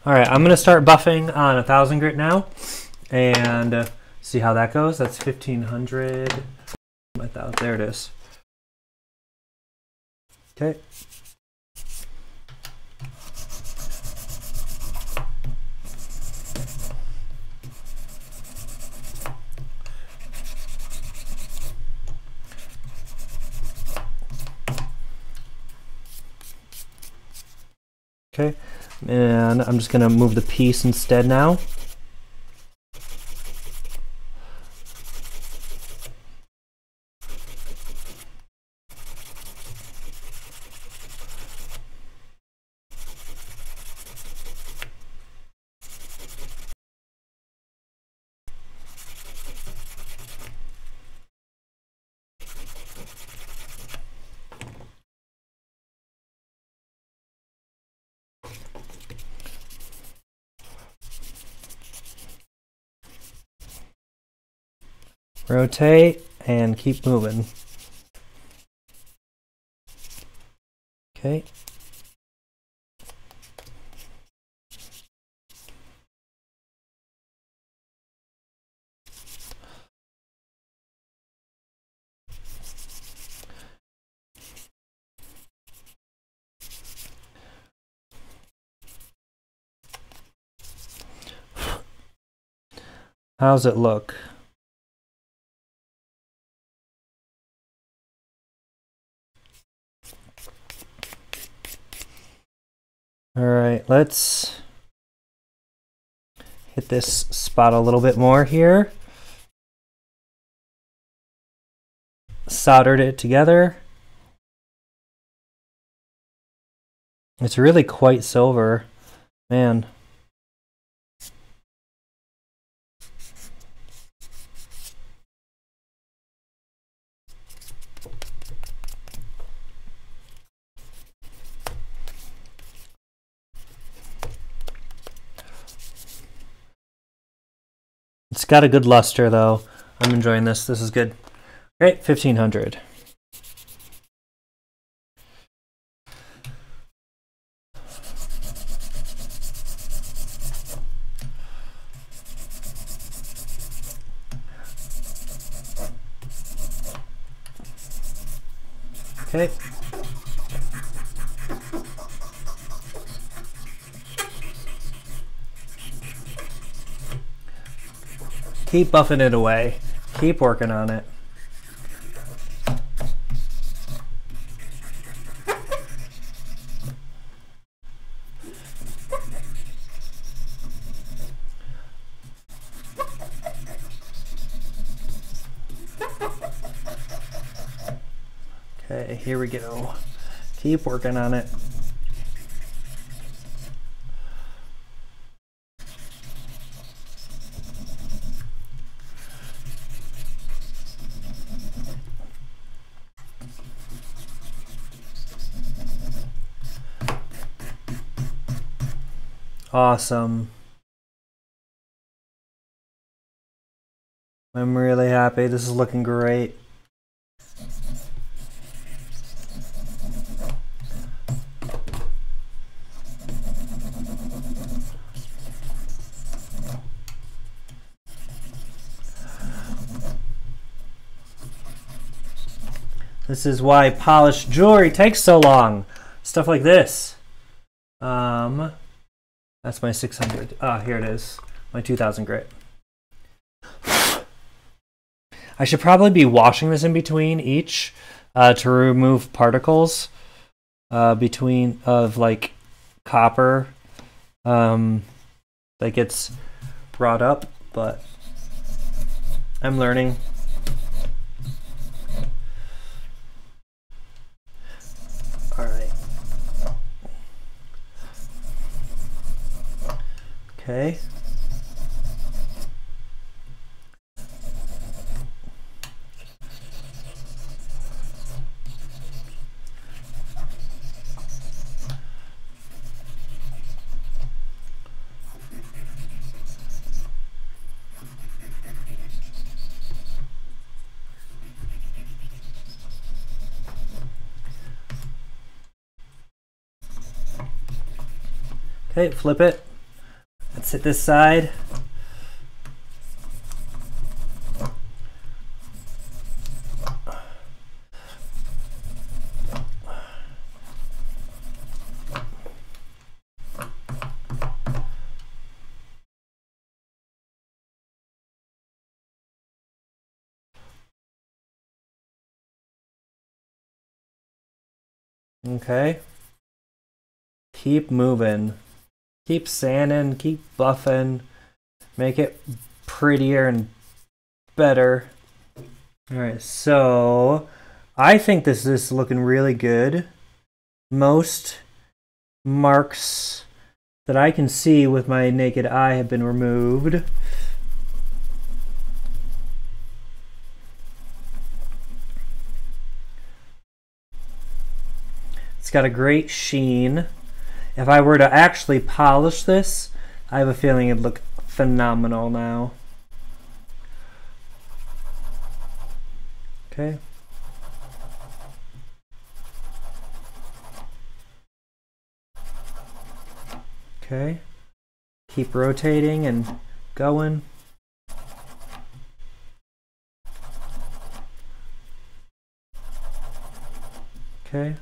All right, I'm gonna start buffing on 1,000 grit now, and see how that goes. That's 1,500. There it is. Okay. Okay, and I'm just gonna move the piece instead now. Rotate and keep moving. Okay. How's it look? All right, let's hit this spot a little bit more here. Soldered it together. It's really quite silver, man. It's got a good luster though. I'm enjoying this. This is good. Great, 1,500. Okay. Keep buffing it away. Keep working on it. Okay, here we go. Keep working on it. Awesome. I'm really happy. This is looking great. This is why polished jewelry takes so long. Stuff like this. That's my 600. Ah, here it is. My 2,000 grit. I should probably be washing this in between each to remove particles between of like copper that gets brought up, but I'm learning. All right. Okay. Okay, flip it. Let's hit this side. Okay. Keep moving. Keep sanding, keep buffing. Make it prettier and better. Alright, so I think this is looking really good. Most marks that I can see with my naked eye have been removed. It's got a great sheen. If I were to actually polish this, I have a feeling it'd look phenomenal now. Okay. Okay. Keep rotating and going. Okay.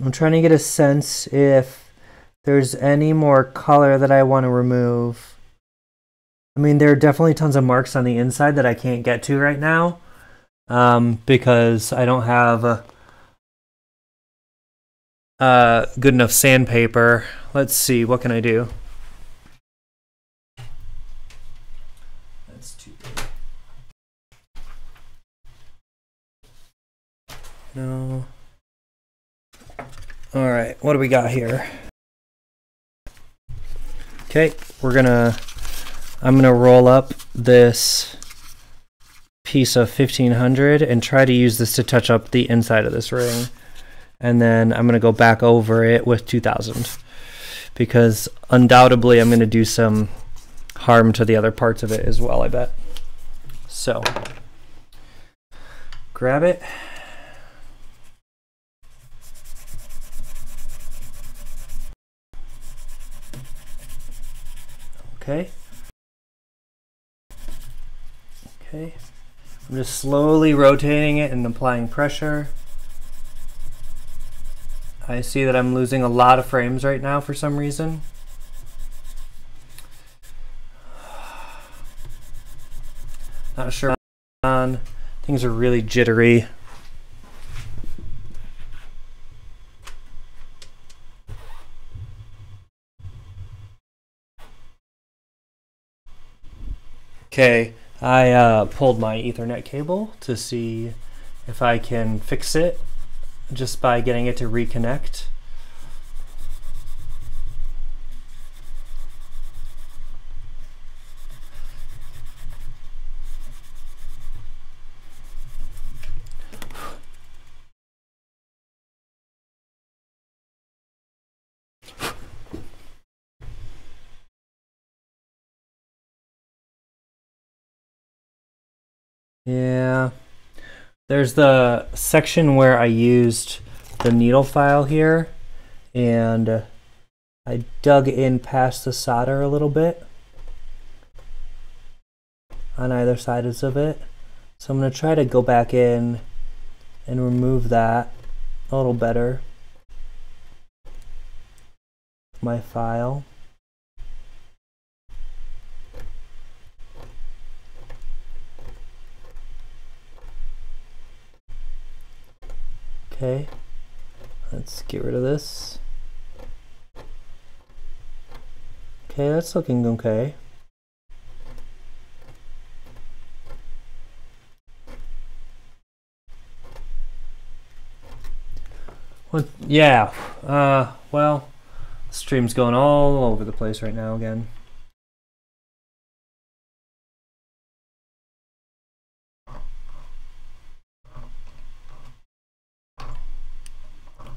I'm trying to get a sense if there's any more color that I want to remove. I mean, there are definitely tons of marks on the inside that I can't get to right now because I don't have good enough sandpaper. Let's see, what can I do? That's too big. No. All right, what do we got here? Okay, I'm gonna roll up this piece of 1500 and try to use this to touch up the inside of this ring. And then I'm gonna go back over it with 2000 because undoubtedly I'm gonna do some harm to the other parts of it as well, I bet. So, grab it. Okay. Okay. I'm just slowly rotating it and applying pressure. I see that I'm losing a lot of frames right now for some reason. Not sure what's going on. Things are really jittery. Okay, I pulled my Ethernet cable to see if I can fix it just by getting it to reconnect. Yeah, there's the section where I used the needle file here and I dug in past the solder a little bit on either sides of it. So I'm going to try to go back in and remove that a little better. My file. Okay, let's get rid of this. Okay, that's looking okay. What? Yeah, well, the stream's going all over the place right now again.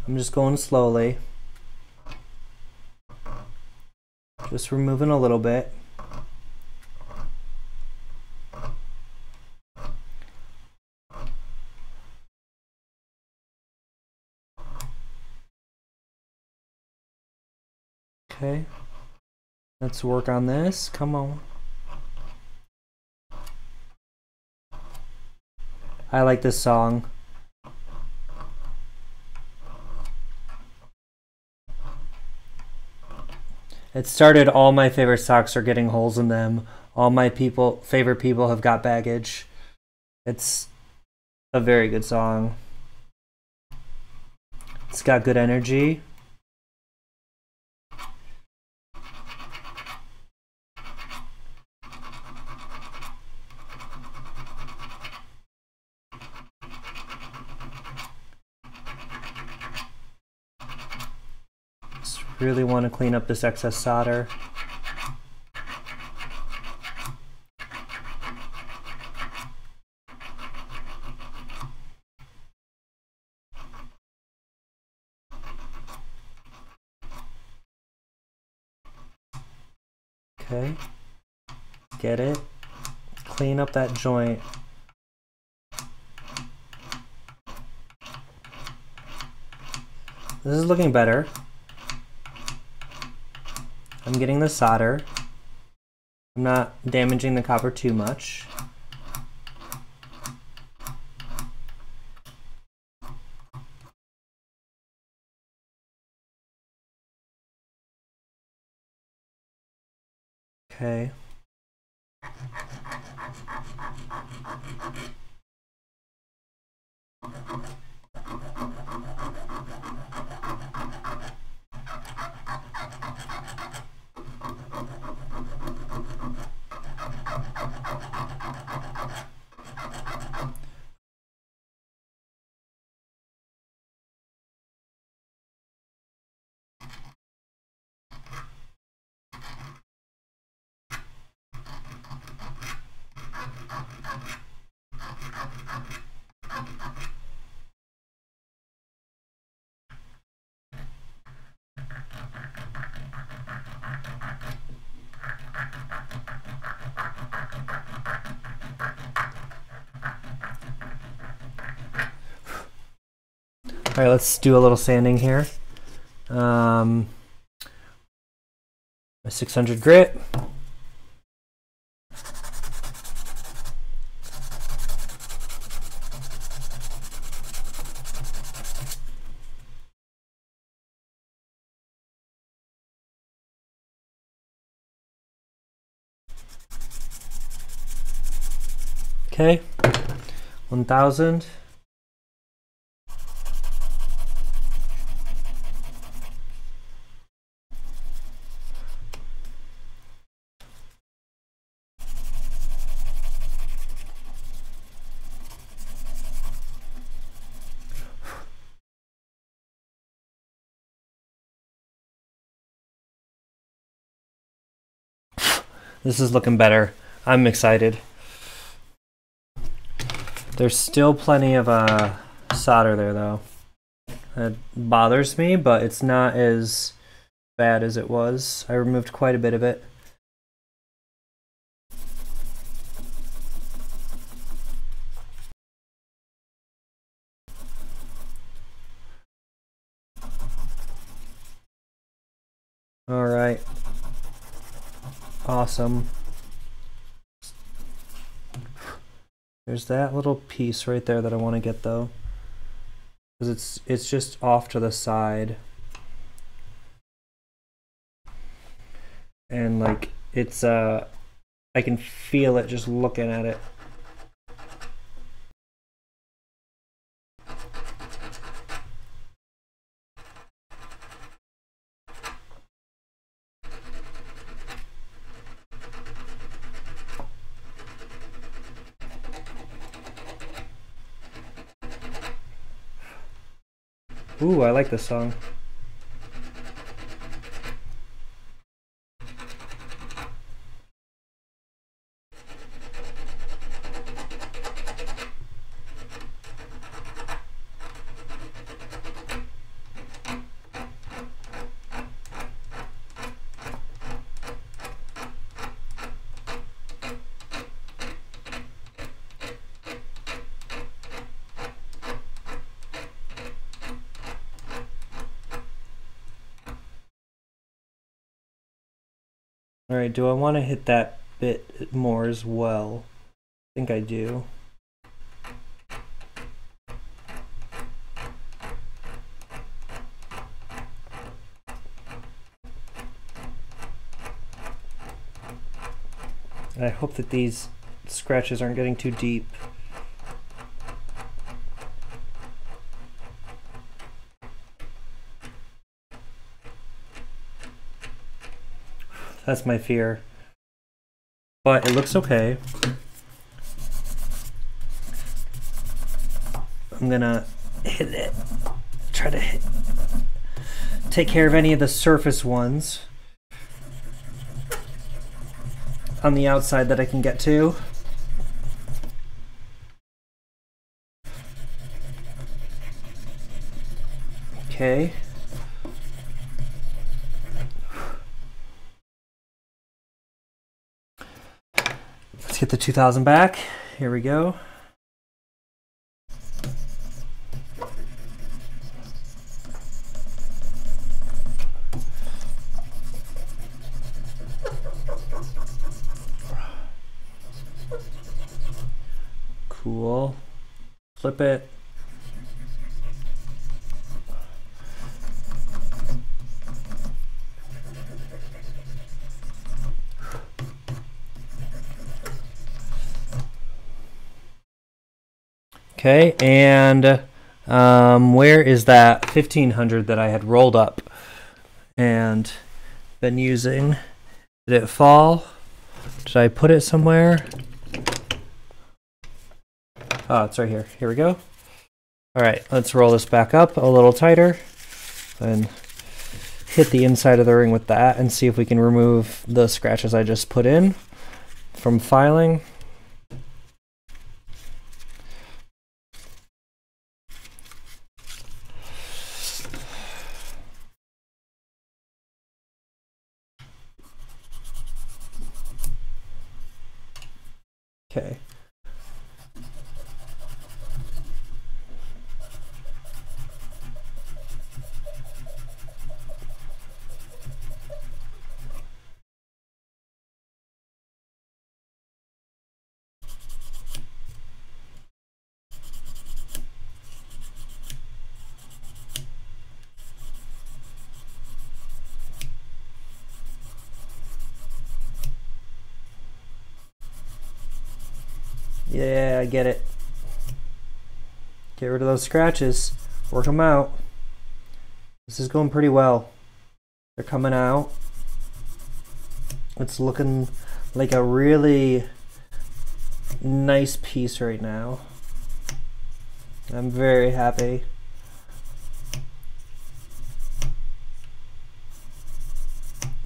I'm just going slowly. Just removing a little bit. Okay, let's work on this. Come on. I like this song. It started all my favorite socks are getting holes in them. All my favorite people have got baggage. It's a very good song. It's got good energy. Just really want to clean up this excess solder. Okay, get it, clean up that joint. This is looking better. I'm getting the solder. I'm not damaging the copper too much. Okay. All right, let's do a little sanding here. A 600 grit. Okay, 1000. This is looking better. I'm excited. There's still plenty of solder there though. It bothers me, but it's not as bad as it was. I removed quite a bit of it. All right. Awesome. There's that little piece right there that I want to get though, because it's just off to the side, and like it's I can feel it just looking at it. Ooh, I like this song. Alright, do I want to hit that bit more as well? I think I do. I hope that these scratches aren't getting too deep. That's my fear. But it looks okay. I'm gonna hit it. Try to take care of any of the surface ones on the outside that I can get to. Okay. Let's get the 2000 back. Here we go. Cool. Flip it. Okay, and where is that 1500 that I had rolled up and been using? Did it fall? Did I put it somewhere? Oh, it's right here. Here we go. All right, let's roll this back up a little tighter and hit the inside of the ring with that and see if we can remove the scratches I just put in from filing. Okay. Yeah, I get it. Get rid of those scratches. Work them out. This is going pretty well. They're coming out. It's looking like a really nice piece right now. I'm very happy.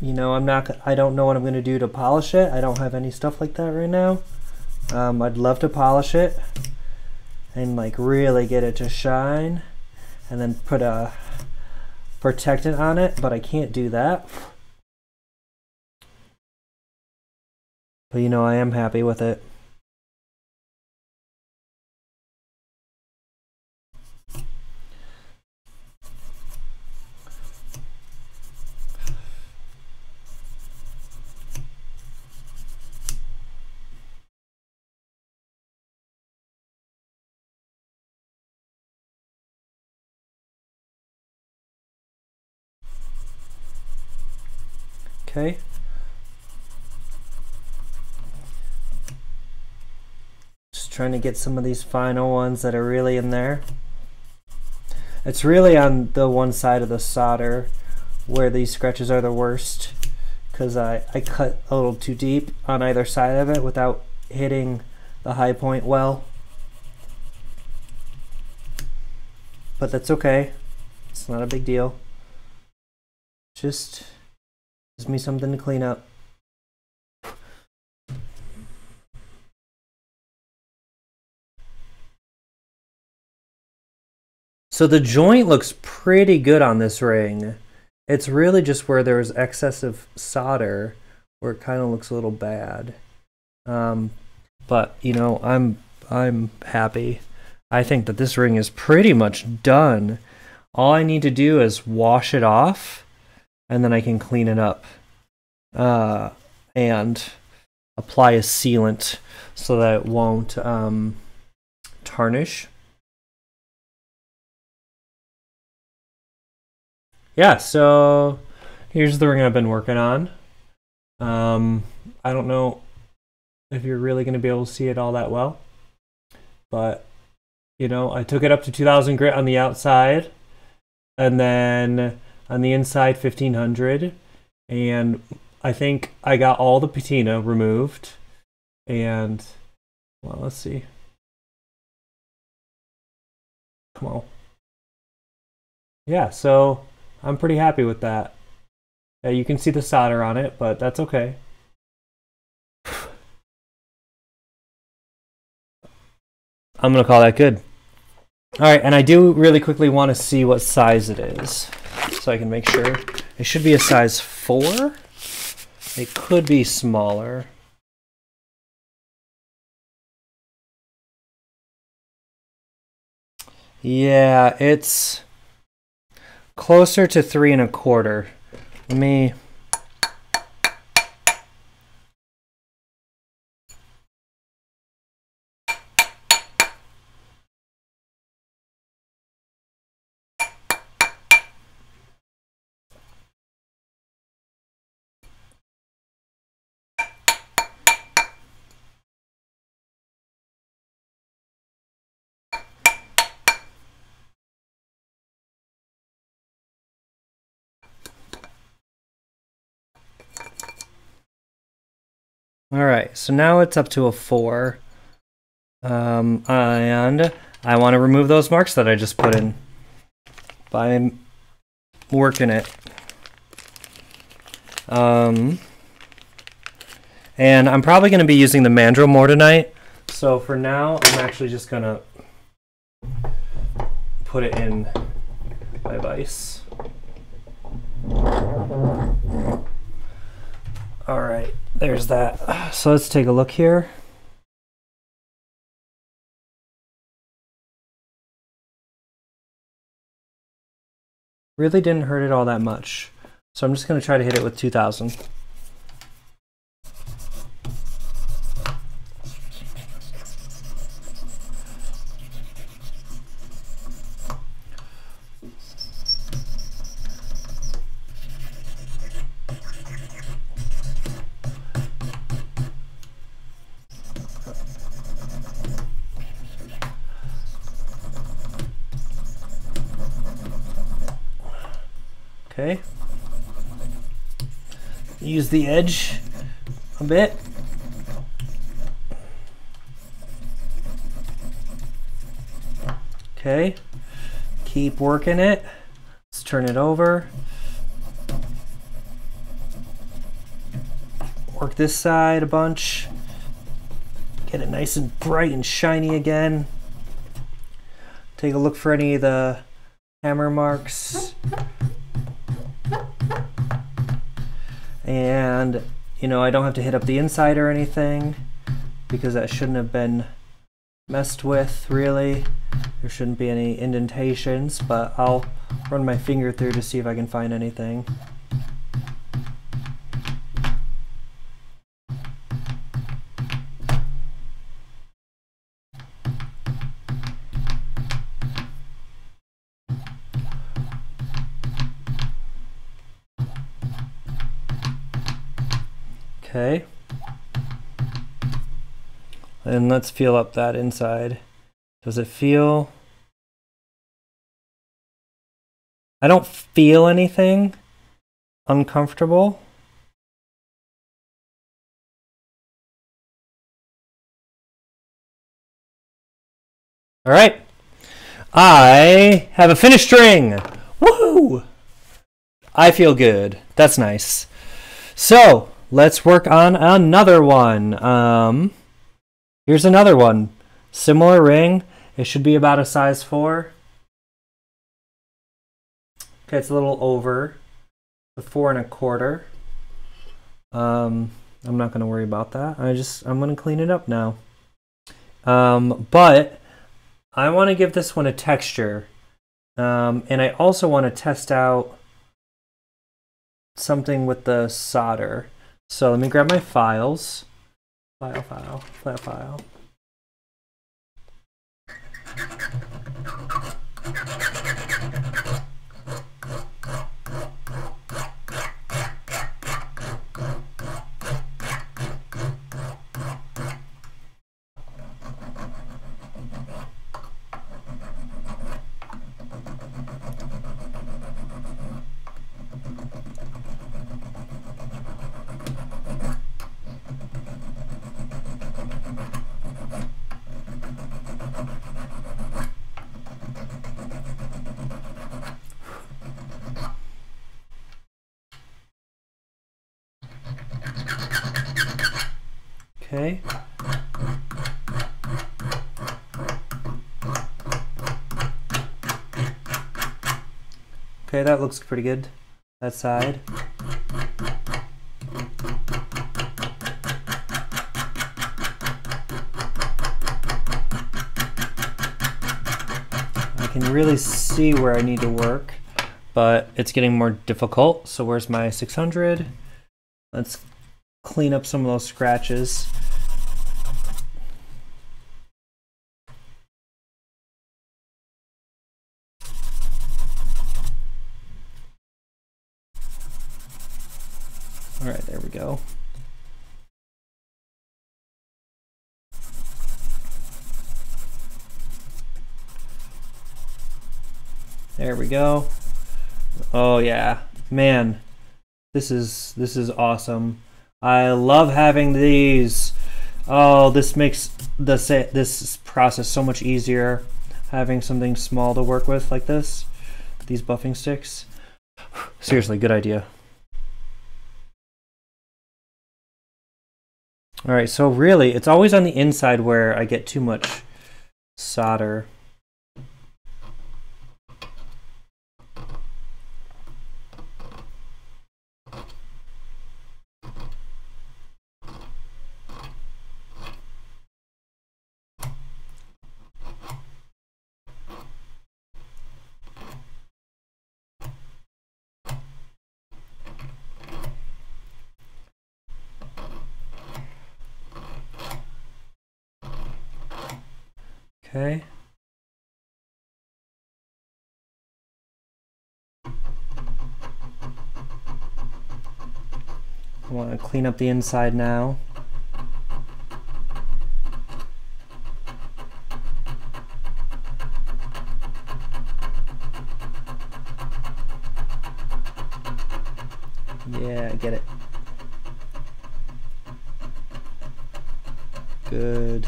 You know, I don't know what I'm going to do to polish it. I don't have any stuff like that right now. I'd love to polish it and like really get it to shine and then put a protectant on it, but I can't do that. But you know, I am happy with it. Okay. Just trying to get some of these final ones that are really in there. It's really on the one side of the solder where these scratches are the worst, because I cut a little too deep on either side of it without hitting the high point well. But that's okay. It's not a big deal. Just gives me something to clean up. So the joint looks pretty good on this ring. It's really just where there's excessive solder where it kind of looks a little bad. But you know, I'm happy. I think that this ring is pretty much done. All I need to do is wash it off and then I can clean it up. and apply a sealant so that it won't tarnish. Yeah, so here's the ring I've been working on. I don't know if you're really going to be able to see it all that well, but you know, I took it up to 2000 grit on the outside, and then on the inside 1500, and I think I got all the patina removed. And well, let's see. Come on. Yeah, so I'm pretty happy with that. Yeah, you can see the solder on it, but that's okay. I'm gonna call that good. All right, and I do really quickly want to see what size it is, so I can make sure. It should be a size 4. It could be smaller. Yeah, it's closer to 3 1/4. Let me... All right, so now it's up to a 4. And I want to remove those marks that I just put in by working it. And I'm probably going to be using the mandrel more tonight. So for now, I'm actually just going to put it in my vise. All right, there's that. So let's take a look here. Really didn't hurt it all that much. So I'm just going to try to hit it with 2000. Okay. Use the edge a bit. Okay. Keep working it. Let's turn it over. Work this side a bunch. Get it nice and bright and shiny again. Take a look for any of the hammer marks. And, you know, I don't have to hit up the inside or anything because that shouldn't have been messed with, really. There shouldn't be any indentations, but I'll run my finger through to see if I can find anything. Okay, and let's feel up that inside. Does it feel? I don't feel anything uncomfortable. All right, I have a finished ring. Woohoo! I feel good. That's nice. So let's work on another one. Here's another one. Similar ring. It should be about a size 4. Okay, it's a little over the 4 1/4. I'm not going to worry about that. I'm going to clean it up now. But I want to give this one a texture. And I also want to test out something with the solder. So let me grab my files. File. Okay. Okay, that looks pretty good. That side. I can really see where I need to work, but it's getting more difficult. So where's my 600? Let's clean up some of those scratches. All right, there we go. There we go. Oh yeah, man, this is awesome. I love having these. Oh, this makes this process so much easier. Having something small to work with like this, these buffing sticks. Seriously, good idea. All right, so really, it's always on the inside where I get too much solder. Okay. I want to clean up the inside now. Yeah, I get it. Good.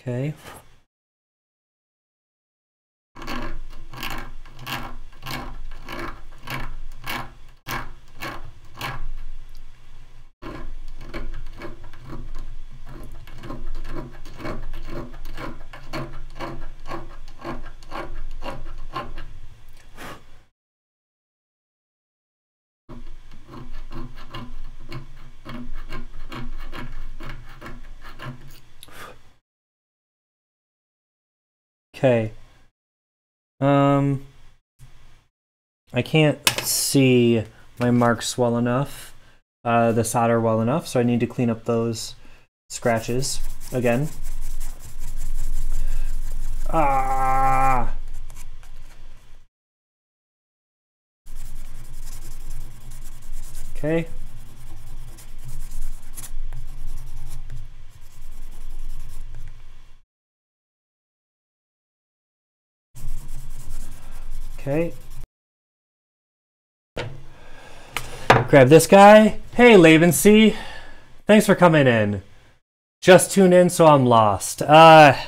Okay. Okay. I can't see my marks well enough, the solder well enough, so I need to clean up those scratches again. Ah! Okay. Okay. Grab this guy. Hey, Lavency. Thanks for coming in. Just tuned in, so I'm lost. Thank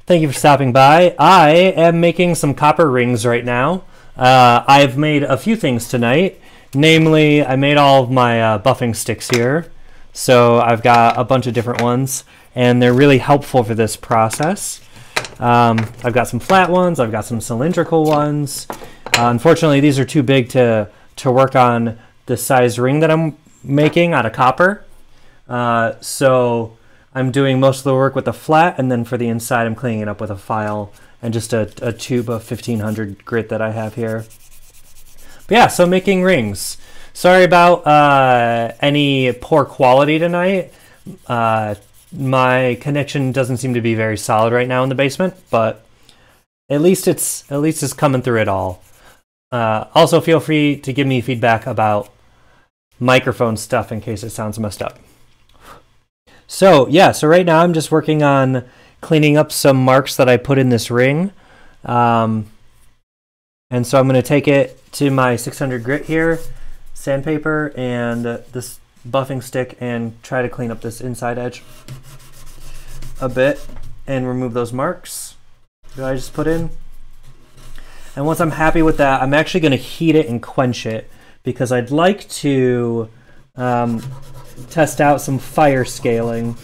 you for stopping by. I am making some copper rings right now. I've made a few things tonight. Namely, I made all of my buffing sticks here. So I've got a bunch of different ones, and they're really helpful for this process. I've got some flat ones, I've got some cylindrical ones. Unfortunately, these are too big to work on the size ring that I'm making out of copper. So I'm doing most of the work with the flat, and then for the inside, I'm cleaning it up with a file and just a tube of 1500 grit that I have here. But yeah, so making rings. Sorry about any poor quality tonight. My connection doesn't seem to be very solid right now in the basement, but at least it's coming through it all. Also, feel free to give me feedback about microphone stuff in case it sounds messed up. So yeah, so right now I'm just working on cleaning up some marks that I put in this ring. And so I'm going to take it to my 600 grit here, sandpaper, and this buffing stick, and try to clean up this inside edge a bit and remove those marks that I just put in. And once I'm happy with that, I'm actually going to heat it and quench it because I'd like to test out some fire scaling.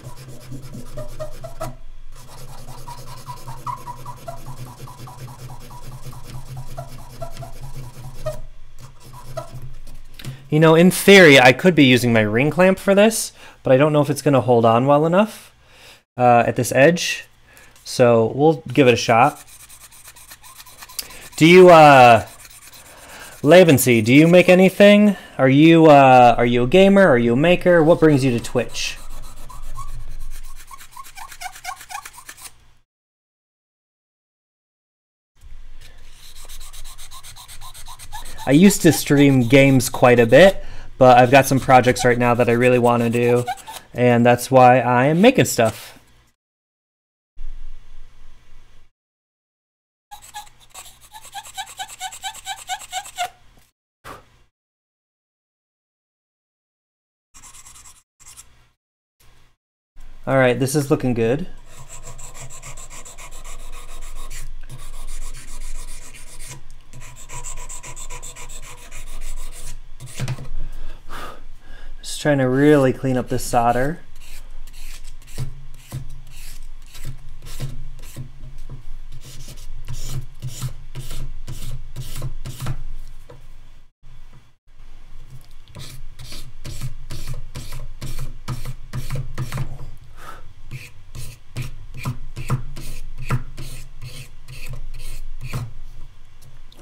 You know, in theory, I could be using my ring clamp for this, but I don't know if it's going to hold on well enough at this edge. So we'll give it a shot. Do you, Levency, do you make anything? Are you a gamer? Are you a maker? What brings you to Twitch? I used to stream games quite a bit, but I've got some projects right now that I really want to do, and that's why I am making stuff. All right, this is looking good. Just trying to really clean up this solder.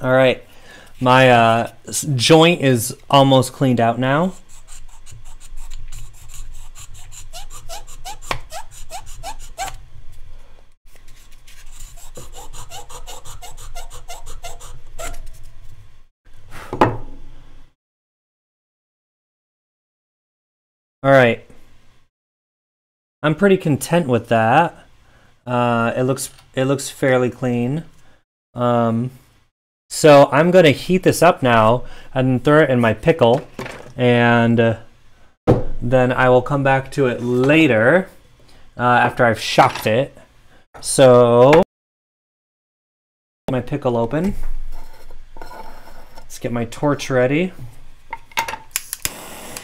All right, my joint is almost cleaned out now. All right, I'm pretty content with that. It looks fairly clean. So I'm going to heat this up now and throw it in my pickle, and then I will come back to it later after I've shocked it. So my pickle open. Let's get my torch ready.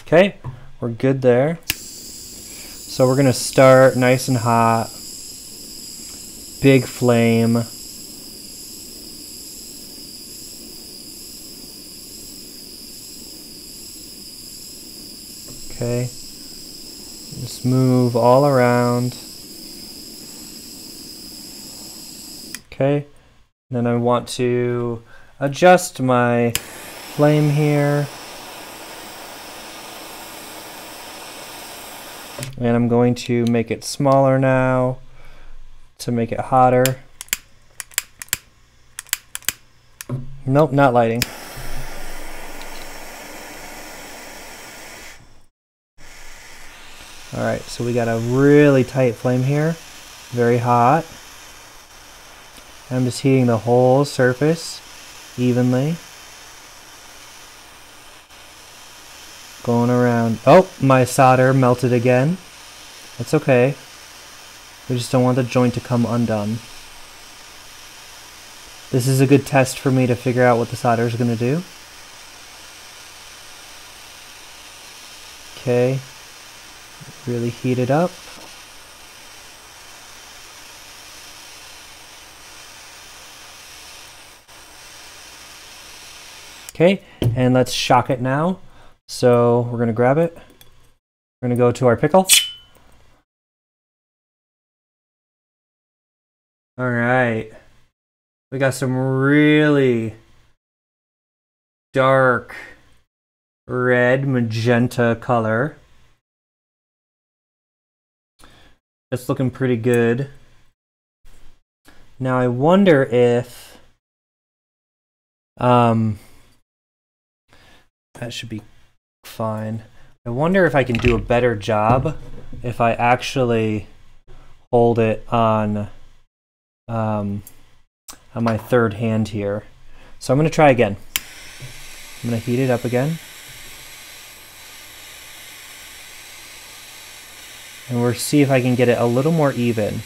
Okay, we're good there. So we're going to start nice and hot. Big flame. Okay, just move all around. Okay, then I want to adjust my flame here. And I'm going to make it smaller now to make it hotter. Nope, not lighting. All right, so we got a really tight flame here, very hot. I'm just heating the whole surface evenly. Going around. Oh, my solder melted again. That's okay. We just don't want the joint to come undone. This is a good test for me to figure out what the solder is going to do. Okay. Really heat it up. Okay, and let's shock it now. So we're going to grab it. We're going to go to our pickle. All right. We got some really dark red magenta color. It's looking pretty good. Now I wonder if that should be fine. I wonder if I can do a better job if I actually hold it on my third hand here. So I'm going to try again. I'm going to heat it up again. And we'll see if I can get it a little more even.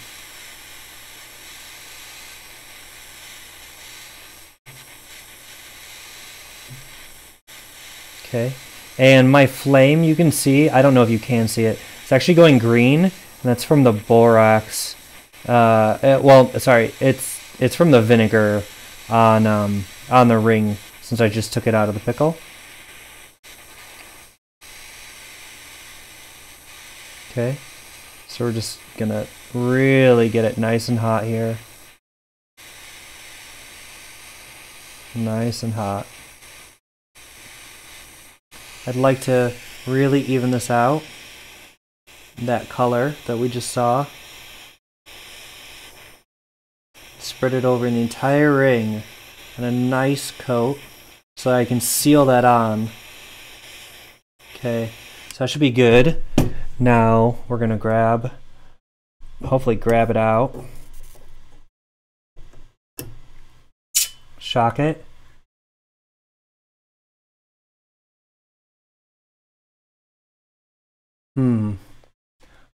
Okay. And my flame, you can see, I don't know if you can see it, it's actually going green, and that's from the borax. It's from the vinegar on the ring, since I just took it out of the pickle. Okay, so we're just gonna really get it nice and hot here. Nice and hot. I'd like to really even this out, that color that we just saw. Spread it over the entire ring and a nice coat so I can seal that on. Okay, so that should be good. Now we're gonna hopefully grab it out. Shock it.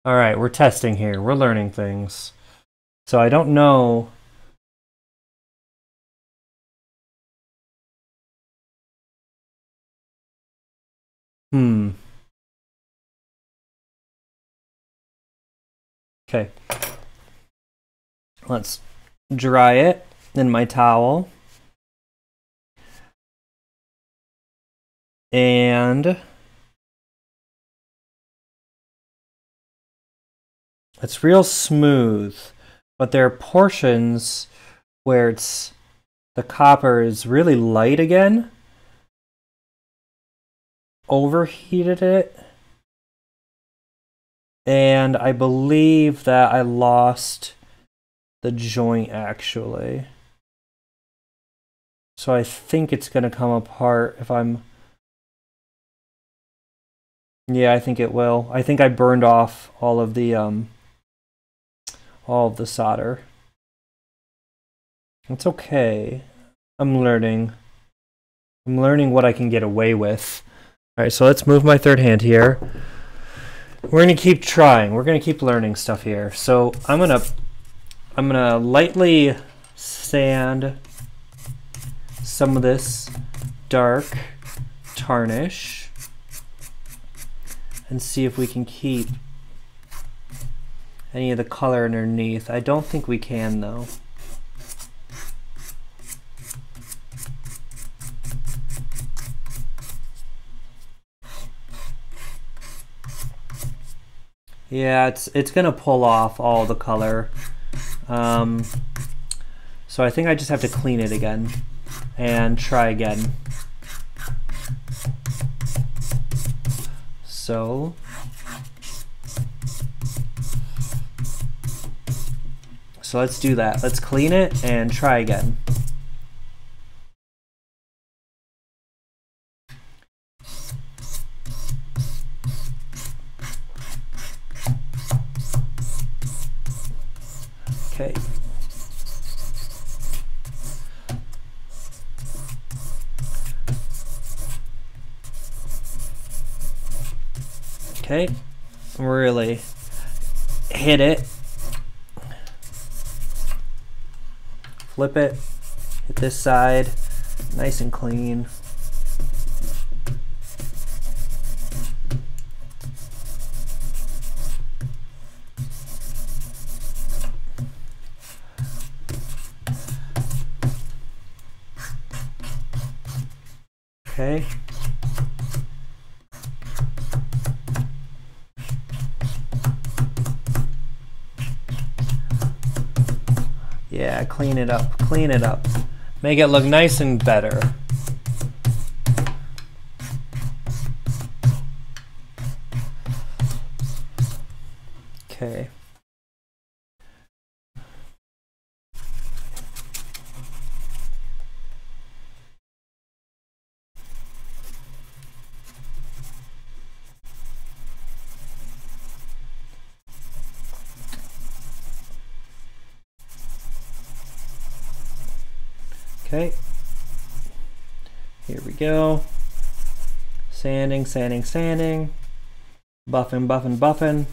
All right, we're testing here. We're learning things. So I don't know. Okay. Let's dry it in my towel. And it's real smooth, but there are portions where the copper is really light again. Overheated it. And I believe that I lost the joint actually. So I think it's gonna come apart if I'm... Yeah, I think it will. I think I burned off all of the solder. It's okay. I'm learning. I'm learning what I can get away with. All right, so let's move my third hand here. We're gonna keep trying. We're gonna keep learning stuff here. So I'm gonna lightly sand some of this dark tarnish and see if we can keep any of the color underneath. I don't think we can though. Yeah, it's gonna pull off all the color. So I think I just have to clean it again and try again. So let's do that. Let's clean it and try again. Okay. Okay. Really hit it. Flip it. Hit this side. Nice and clean. Okay. Yeah, clean it up, clean it up. Make it look nice and better. Okay. Okay, here we go. Sanding, sanding, sanding. Buffing, buffing, buffing.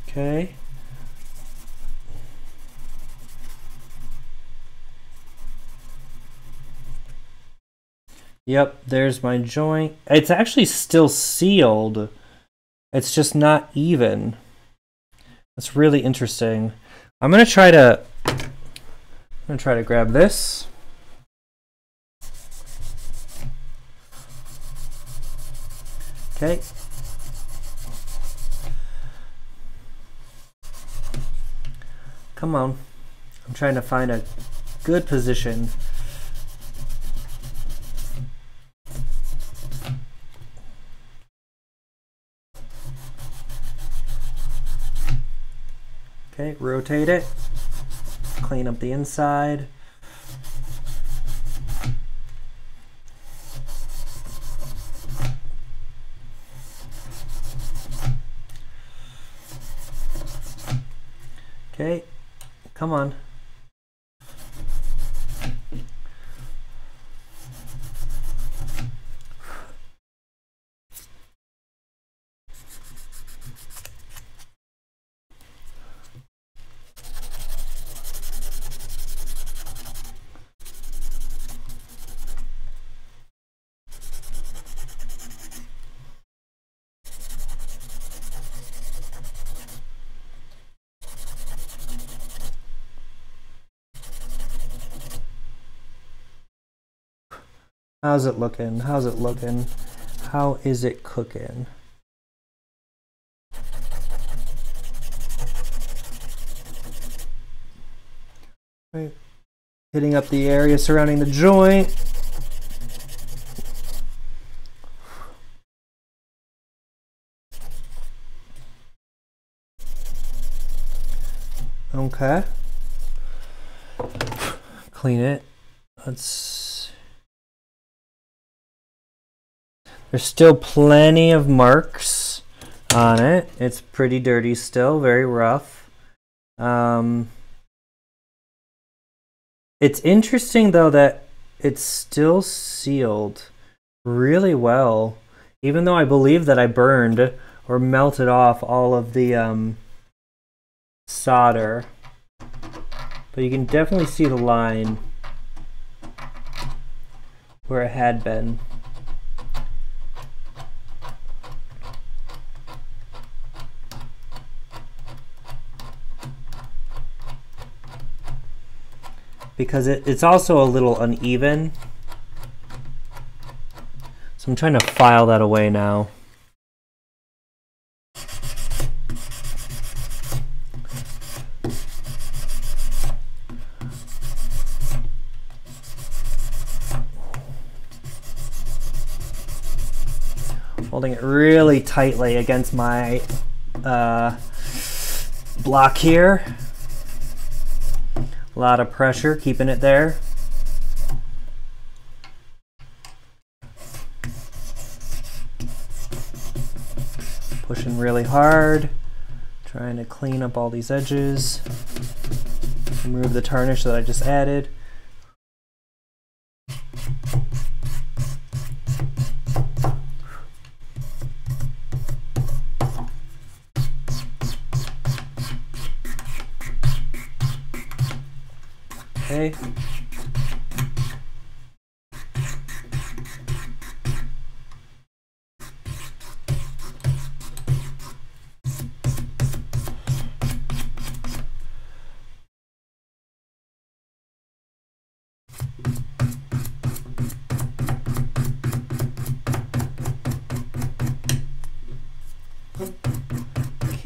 Okay. Yep, there's my joint. It's actually still sealed. It's just not even. That's really interesting. I'm gonna try to grab this. Okay. Come on. I'm trying to find a good position. Okay, rotate it, clean up the inside. Okay, come on. How's it looking? How's it looking? How is it cooking? Right. Hitting up the area surrounding the joint. Okay. Clean it. There's still plenty of marks on it. It's pretty dirty still, very rough. It's interesting though that it's still sealed really well, even though I believe that I burned or melted off all of the solder. But you can definitely see the line where it had been. Because it's also a little uneven. So I'm trying to file that away now. Holding it really tightly against my block here. A lot of pressure, keeping it there. Pushing really hard, trying to clean up all these edges. Remove the tarnish that I just added. Okay.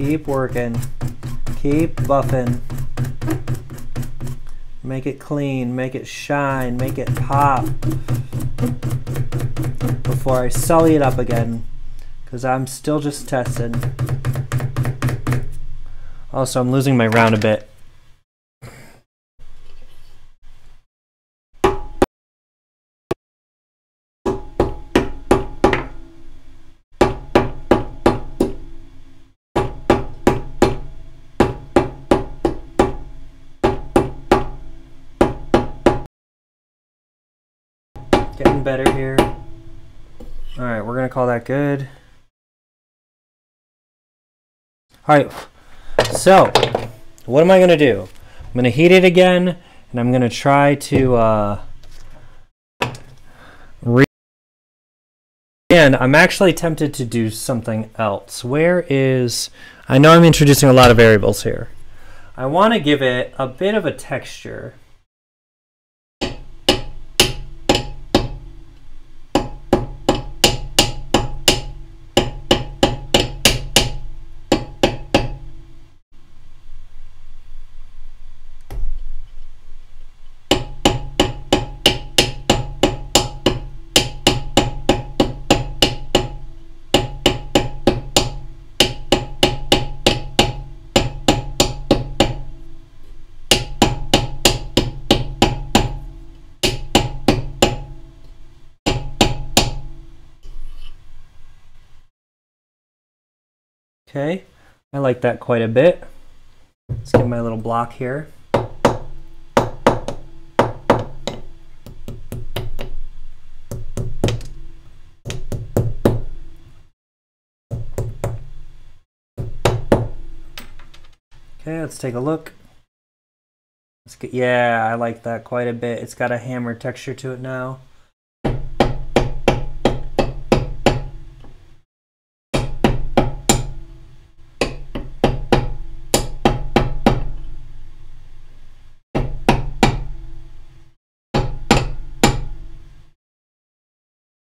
Keep working. Keep buffing. Make it clean, make it shine, make it pop. Before I sully it up again, because I'm still just testing. Also, I'm losing my round a bit. Getting better here. All right, we're gonna call that good. All right, so what am I gonna do? I'm gonna heat it again, and I'm gonna try to and I'm actually tempted to do something else. I know I'm introducing a lot of variables here. I want to give it a bit of a texture. Okay, I like that quite a bit. Let's get my little block here. Okay, let's take a look. Yeah, I like that quite a bit. It's got a hammer texture to it now.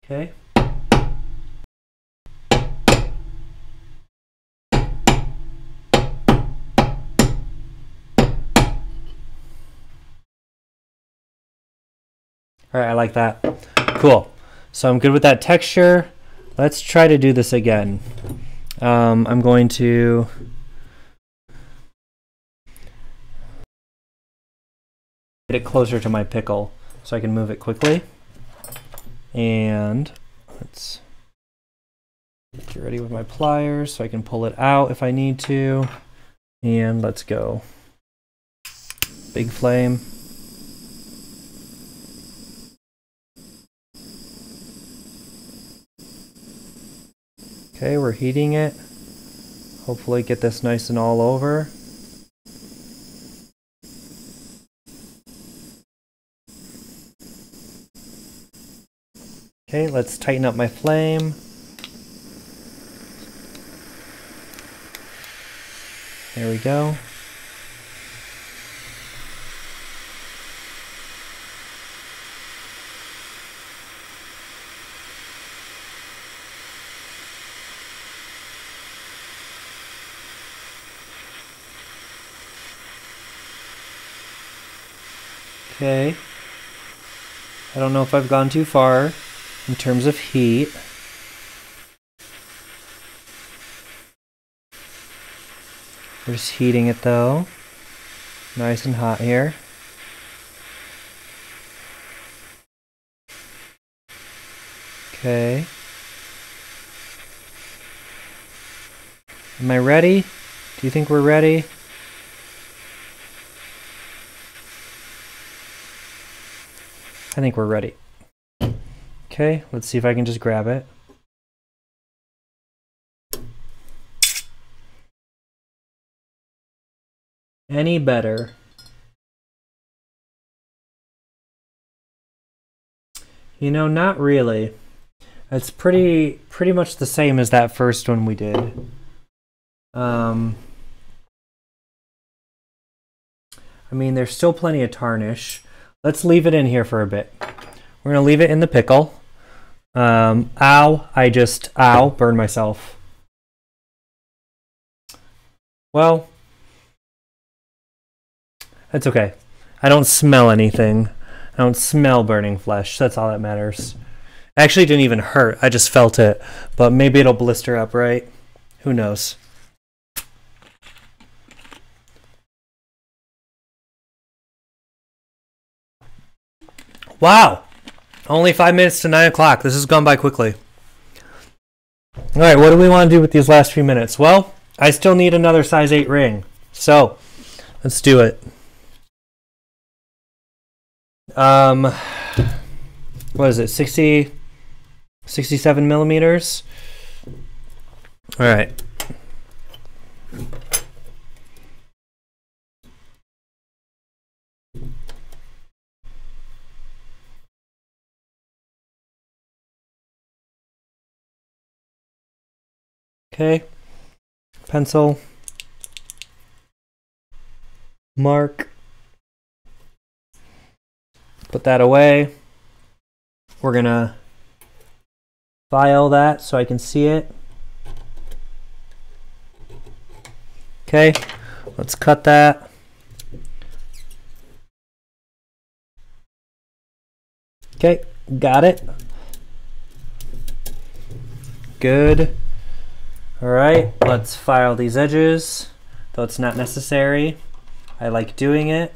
Okay. All right, I like that. Cool. So I'm good with that texture. Let's try to do this again. I'm going to get it closer to my pickle so I can move it quickly. And let's get ready with my pliers so I can pull it out if I need to. And let's go. Big flame. Okay, we're heating it. Hopefully get this nice and all over. Okay, let's tighten up my flame. There we go. Okay. I don't know if I've gone too far in terms of heat. We're just heating it though. Nice and hot here. Okay. Am I ready? Do you think we're ready? I think we're ready. Okay, let's see if I can just grab it. Any better? You know, not really. It's pretty much the same as that first one we did. I mean, there's still plenty of tarnish. Let's leave it in here for a bit. We're gonna leave it in the pickle. Ow, I just burned myself. Well, that's okay. I don't smell anything. I don't smell burning flesh. That's all that matters. Actually, it didn't even hurt. I just felt it. But maybe it'll blister up, right? Who knows? Wow! Only 5 minutes to 9 o'clock. This has gone by quickly. Alright, what do we want to do with these last few minutes? Well, I still need another size 8 ring. So, let's do it. What is it? 67 millimeters? Alright. Okay. Pencil. Mark. Put that away. We're gonna file that so I can see it. Okay, let's cut that. Okay, got it. Good. All right, let's file these edges, though it's not necessary. I like doing it.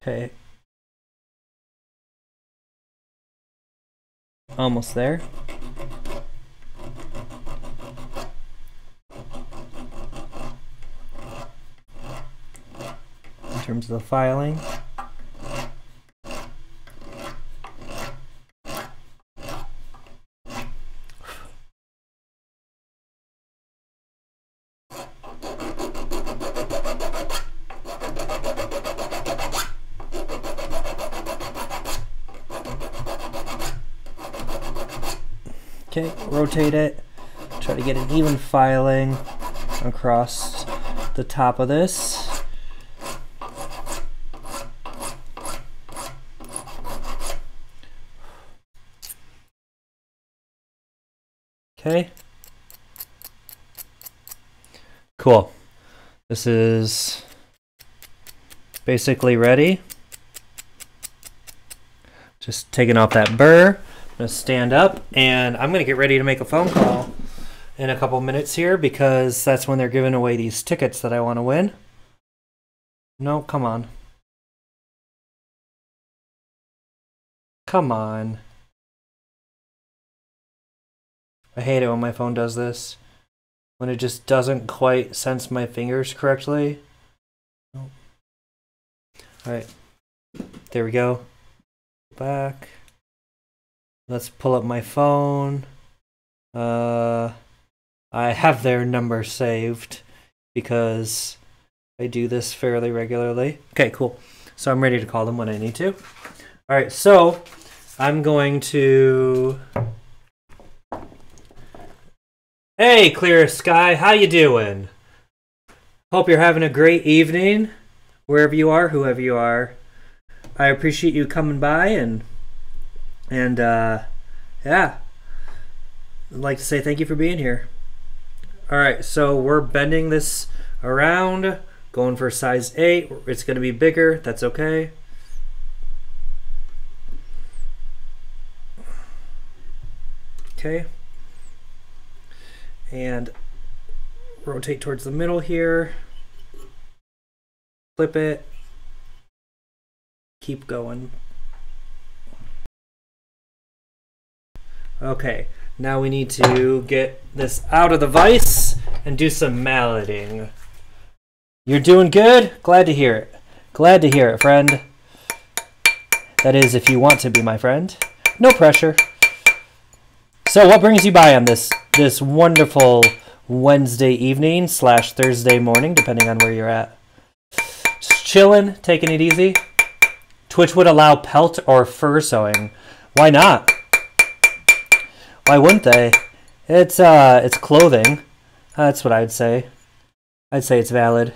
Okay. Almost there. In terms of the filing. Okay, rotate it. Try to get an even filing across the top of this. Okay. Cool. This is basically ready. Just taking off that burr. I'm going to stand up and I'm going to get ready to make a phone call in a couple minutes here because that's when they're giving away these tickets that I want to win. No, come on. Come on. I hate it when my phone does this. When it just doesn't quite sense my fingers correctly. Nope. Alright. There we go. Back. Let's pull up my phone. I have their number saved because I do this fairly regularly. Okay, cool. So I'm ready to call them when I need to. All right, so I'm going to... Hey, Clear Sky, how you doing? Hope you're having a great evening, wherever you are, whoever you are. I appreciate you coming by and yeah, I'd like to say thank you for being here. All right, so we're bending this around, going for size 8. It's going to be bigger. That's okay. Okay. And rotate towards the middle here. Flip it. Keep going. Okay, now we need to get this out of the vise and do some malleting. You're doing good? Glad to hear it. Glad to hear it, friend. That is, if you want to be my friend. No pressure. So what brings you by on this wonderful Wednesday evening / Thursday morning, depending on where you're at? Just chilling, taking it easy. Twitch would allow pelt or fur sewing. Why not? Why wouldn't they? It's clothing. That's what I'd say. I'd say it's valid.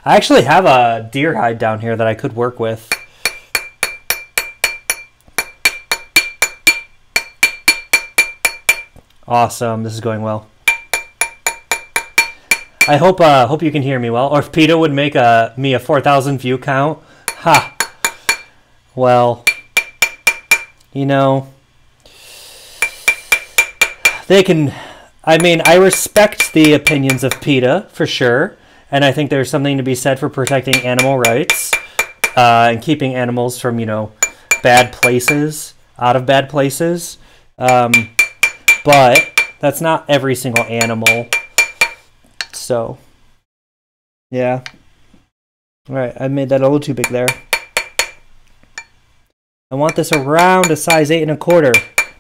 I actually have a deer hide down here that I could work with. Awesome, this is going well. I hope you can hear me well. Or if PETA would make me a 4,000 view count. Ha! Well, you know, they can... I mean, I respect the opinions of PETA, for sure. And I think there's something to be said for protecting animal rights. And keeping animals from, you know, bad places. Out of bad places. But that's not every single animal. So, yeah. Alright, I made that a little too big there. I want this around a size 8 1/4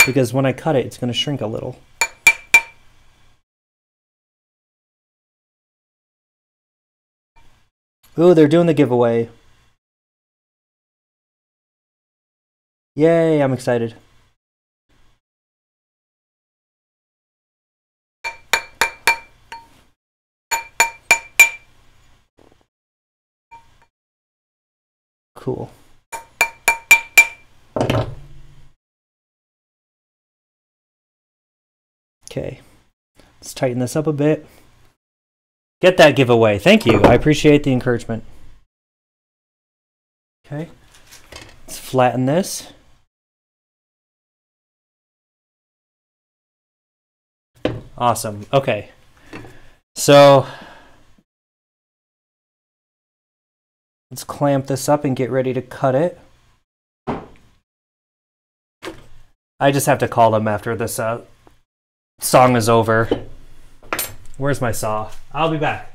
because when I cut it, it's going to shrink a little. Ooh, they're doing the giveaway. Yay, I'm excited. Cool. Okay, let's tighten this up a bit. Get that giveaway. Thank you. I appreciate the encouragement. Okay, let's flatten this. Awesome. Okay, so let's clamp this up and get ready to cut it. I just have to call them after this song is over. Where's my saw? I'll be back.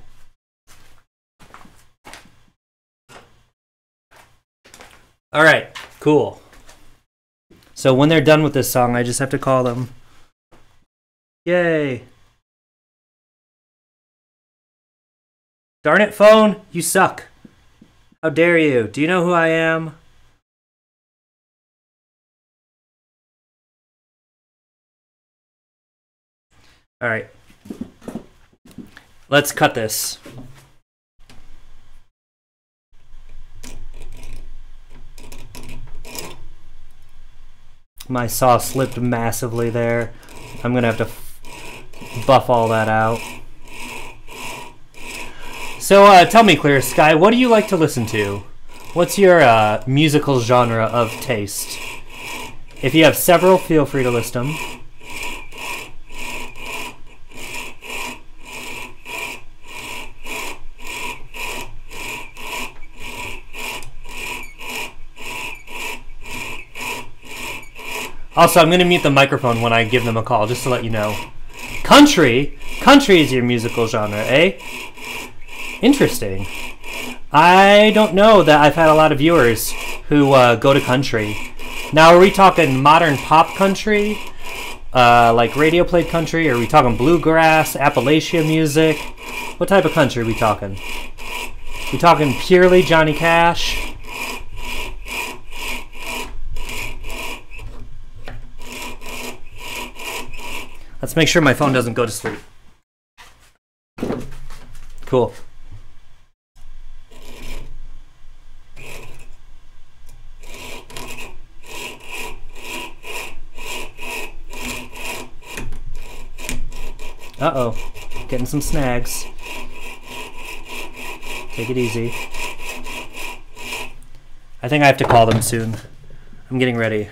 All right, cool. So when they're done with this song, I just have to call them. Yay. Darn it, phone, you suck. How dare you? Do you know who I am? All right. Let's cut this. My saw slipped massively there. I'm gonna have to buff all that out. So tell me, Clear Sky, what do you like to listen to? What's your musical genre of taste? If you have several, feel free to list them. Also, I'm going to mute the microphone when I give them a call, just to let you know. Country? Country is your musical genre, eh? Interesting. I don't know that I've had a lot of viewers who go to country. Now, are we talking modern pop country? Like radio played country? Or are we talking bluegrass, Appalachia music? What type of country are we talking? We talking purely Johnny Cash? Let's make sure my phone doesn't go to sleep. Cool. Uh-oh. Getting some snags. Take it easy. I think I have to call them soon. I'm getting ready.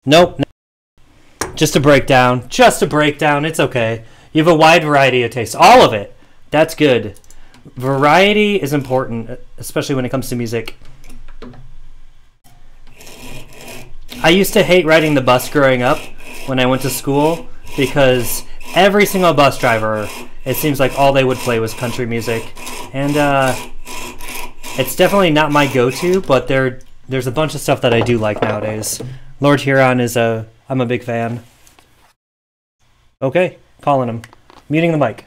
Nope. Just a breakdown. Just a breakdown. It's okay. You have a wide variety of tastes. All of it. That's good. Variety is important, especially when it comes to music. I used to hate riding the bus growing up when I went to school because every single bus driver, it seems like all they would play was country music. And it's definitely not my go-to, but there's a bunch of stuff that I do like nowadays. Lord Huron is I'm a big fan. Okay, calling him. Muting the mic.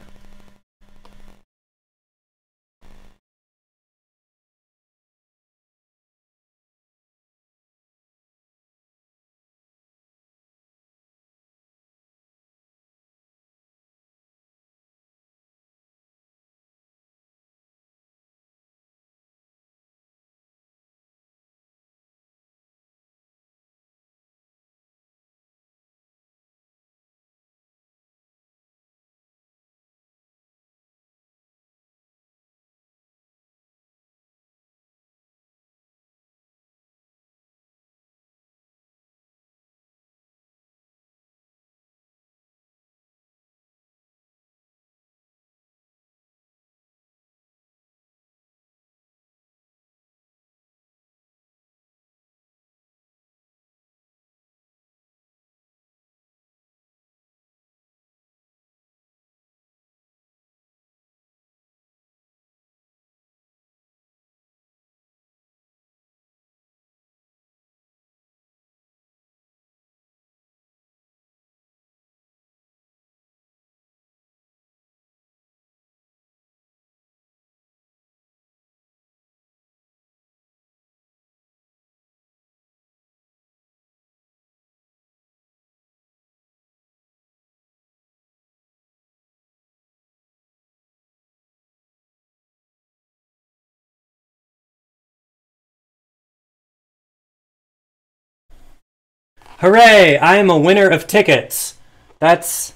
Hooray! I am a winner of tickets. That's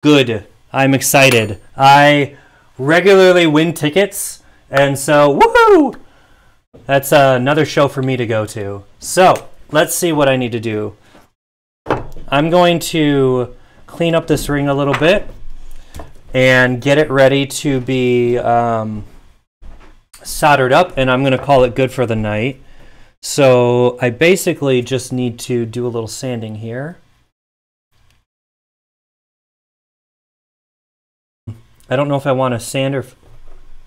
good. I'm excited. I regularly win tickets, and so woohoo! That's another show for me to go to. So let's see what I need to do. I'm going to clean up this ring a little bit and get it ready to be soldered up, and I'm going to call it good for the night. So I basically just need to do a little sanding here. I don't know if I want to sand or...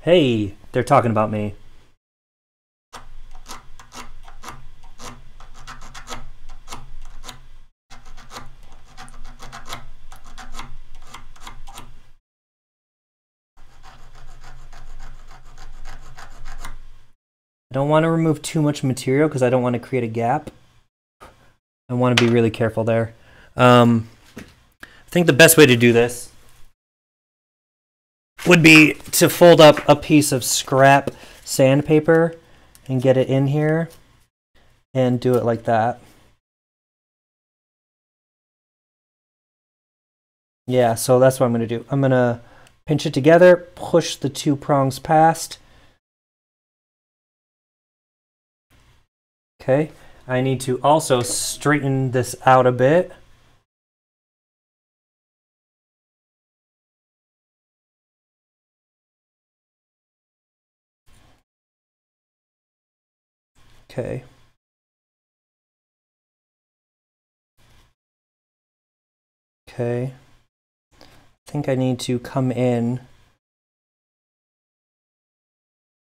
Hey, they're talking about me. I don't want to remove too much material because I don't want to create a gap. I want to be really careful there. I think the best way to do this would be to fold up a piece of scrap sandpaper and get it in here and do it like that. Yeah, so that's what I'm going to do. I'm going to pinch it together, push the two prongs past. Okay, I need to also straighten this out a bit. Okay. Okay. I think I need to come in.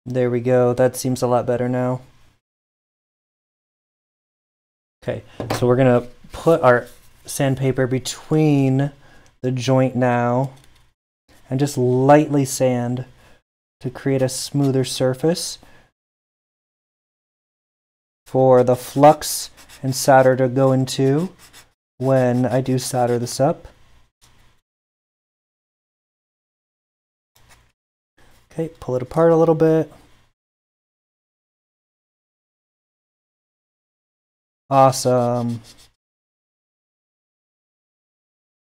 There we go. That seems a lot better now. Okay, so we're gonna put our sandpaper between the joint now and just lightly sand to create a smoother surface for the flux and solder to go into when I do solder this up. Okay, pull it apart a little bit. Awesome.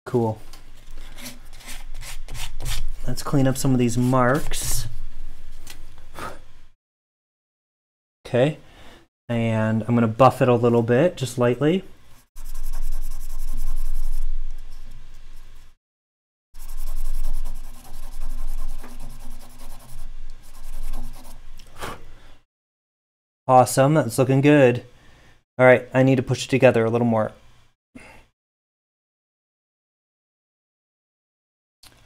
Cool. Let's clean up some of these marks. Okay, and I'm going to buff it a little bit, just lightly. Awesome, that's looking good. All right, I need to push it together a little more.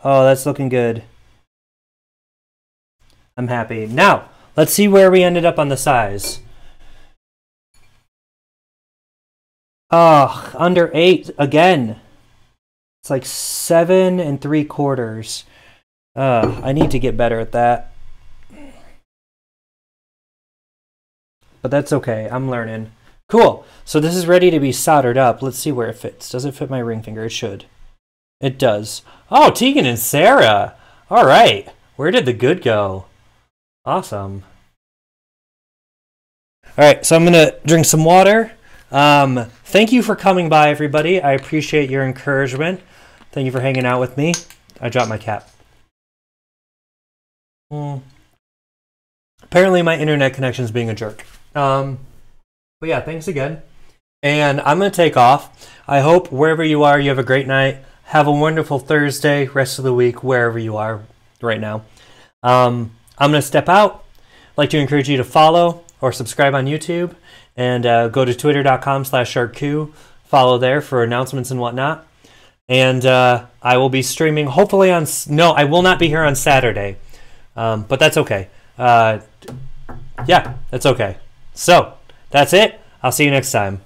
Oh, that's looking good. I'm happy. Now, let's see where we ended up on the size. Oh, under 8 again. It's like 7 3/4. I need to get better at that. But that's okay, I'm learning. Cool, so this is ready to be soldered up. Let's see where it fits. Does it fit my ring finger? It should. It does. Oh, Tegan and Sarah. All right, where did the good go? Awesome. All right, so I'm gonna drink some water. Thank you for coming by, everybody. I appreciate your encouragement. Thank you for hanging out with me. I dropped my cap. Apparently my internet connection is being a jerk. But yeah, thanks again. And I'm going to take off. I hope wherever you are, you have a great night. Have a wonderful Thursday, rest of the week, wherever you are right now. I'm going to step out. I'd like to encourage you to follow or subscribe on YouTube. And go to twitter.com/Charkue. Follow there for announcements and whatnot. And I will be streaming hopefully on... No, I will not be here on Saturday. But that's okay. Yeah, that's okay. So, that's it. I'll see you next time.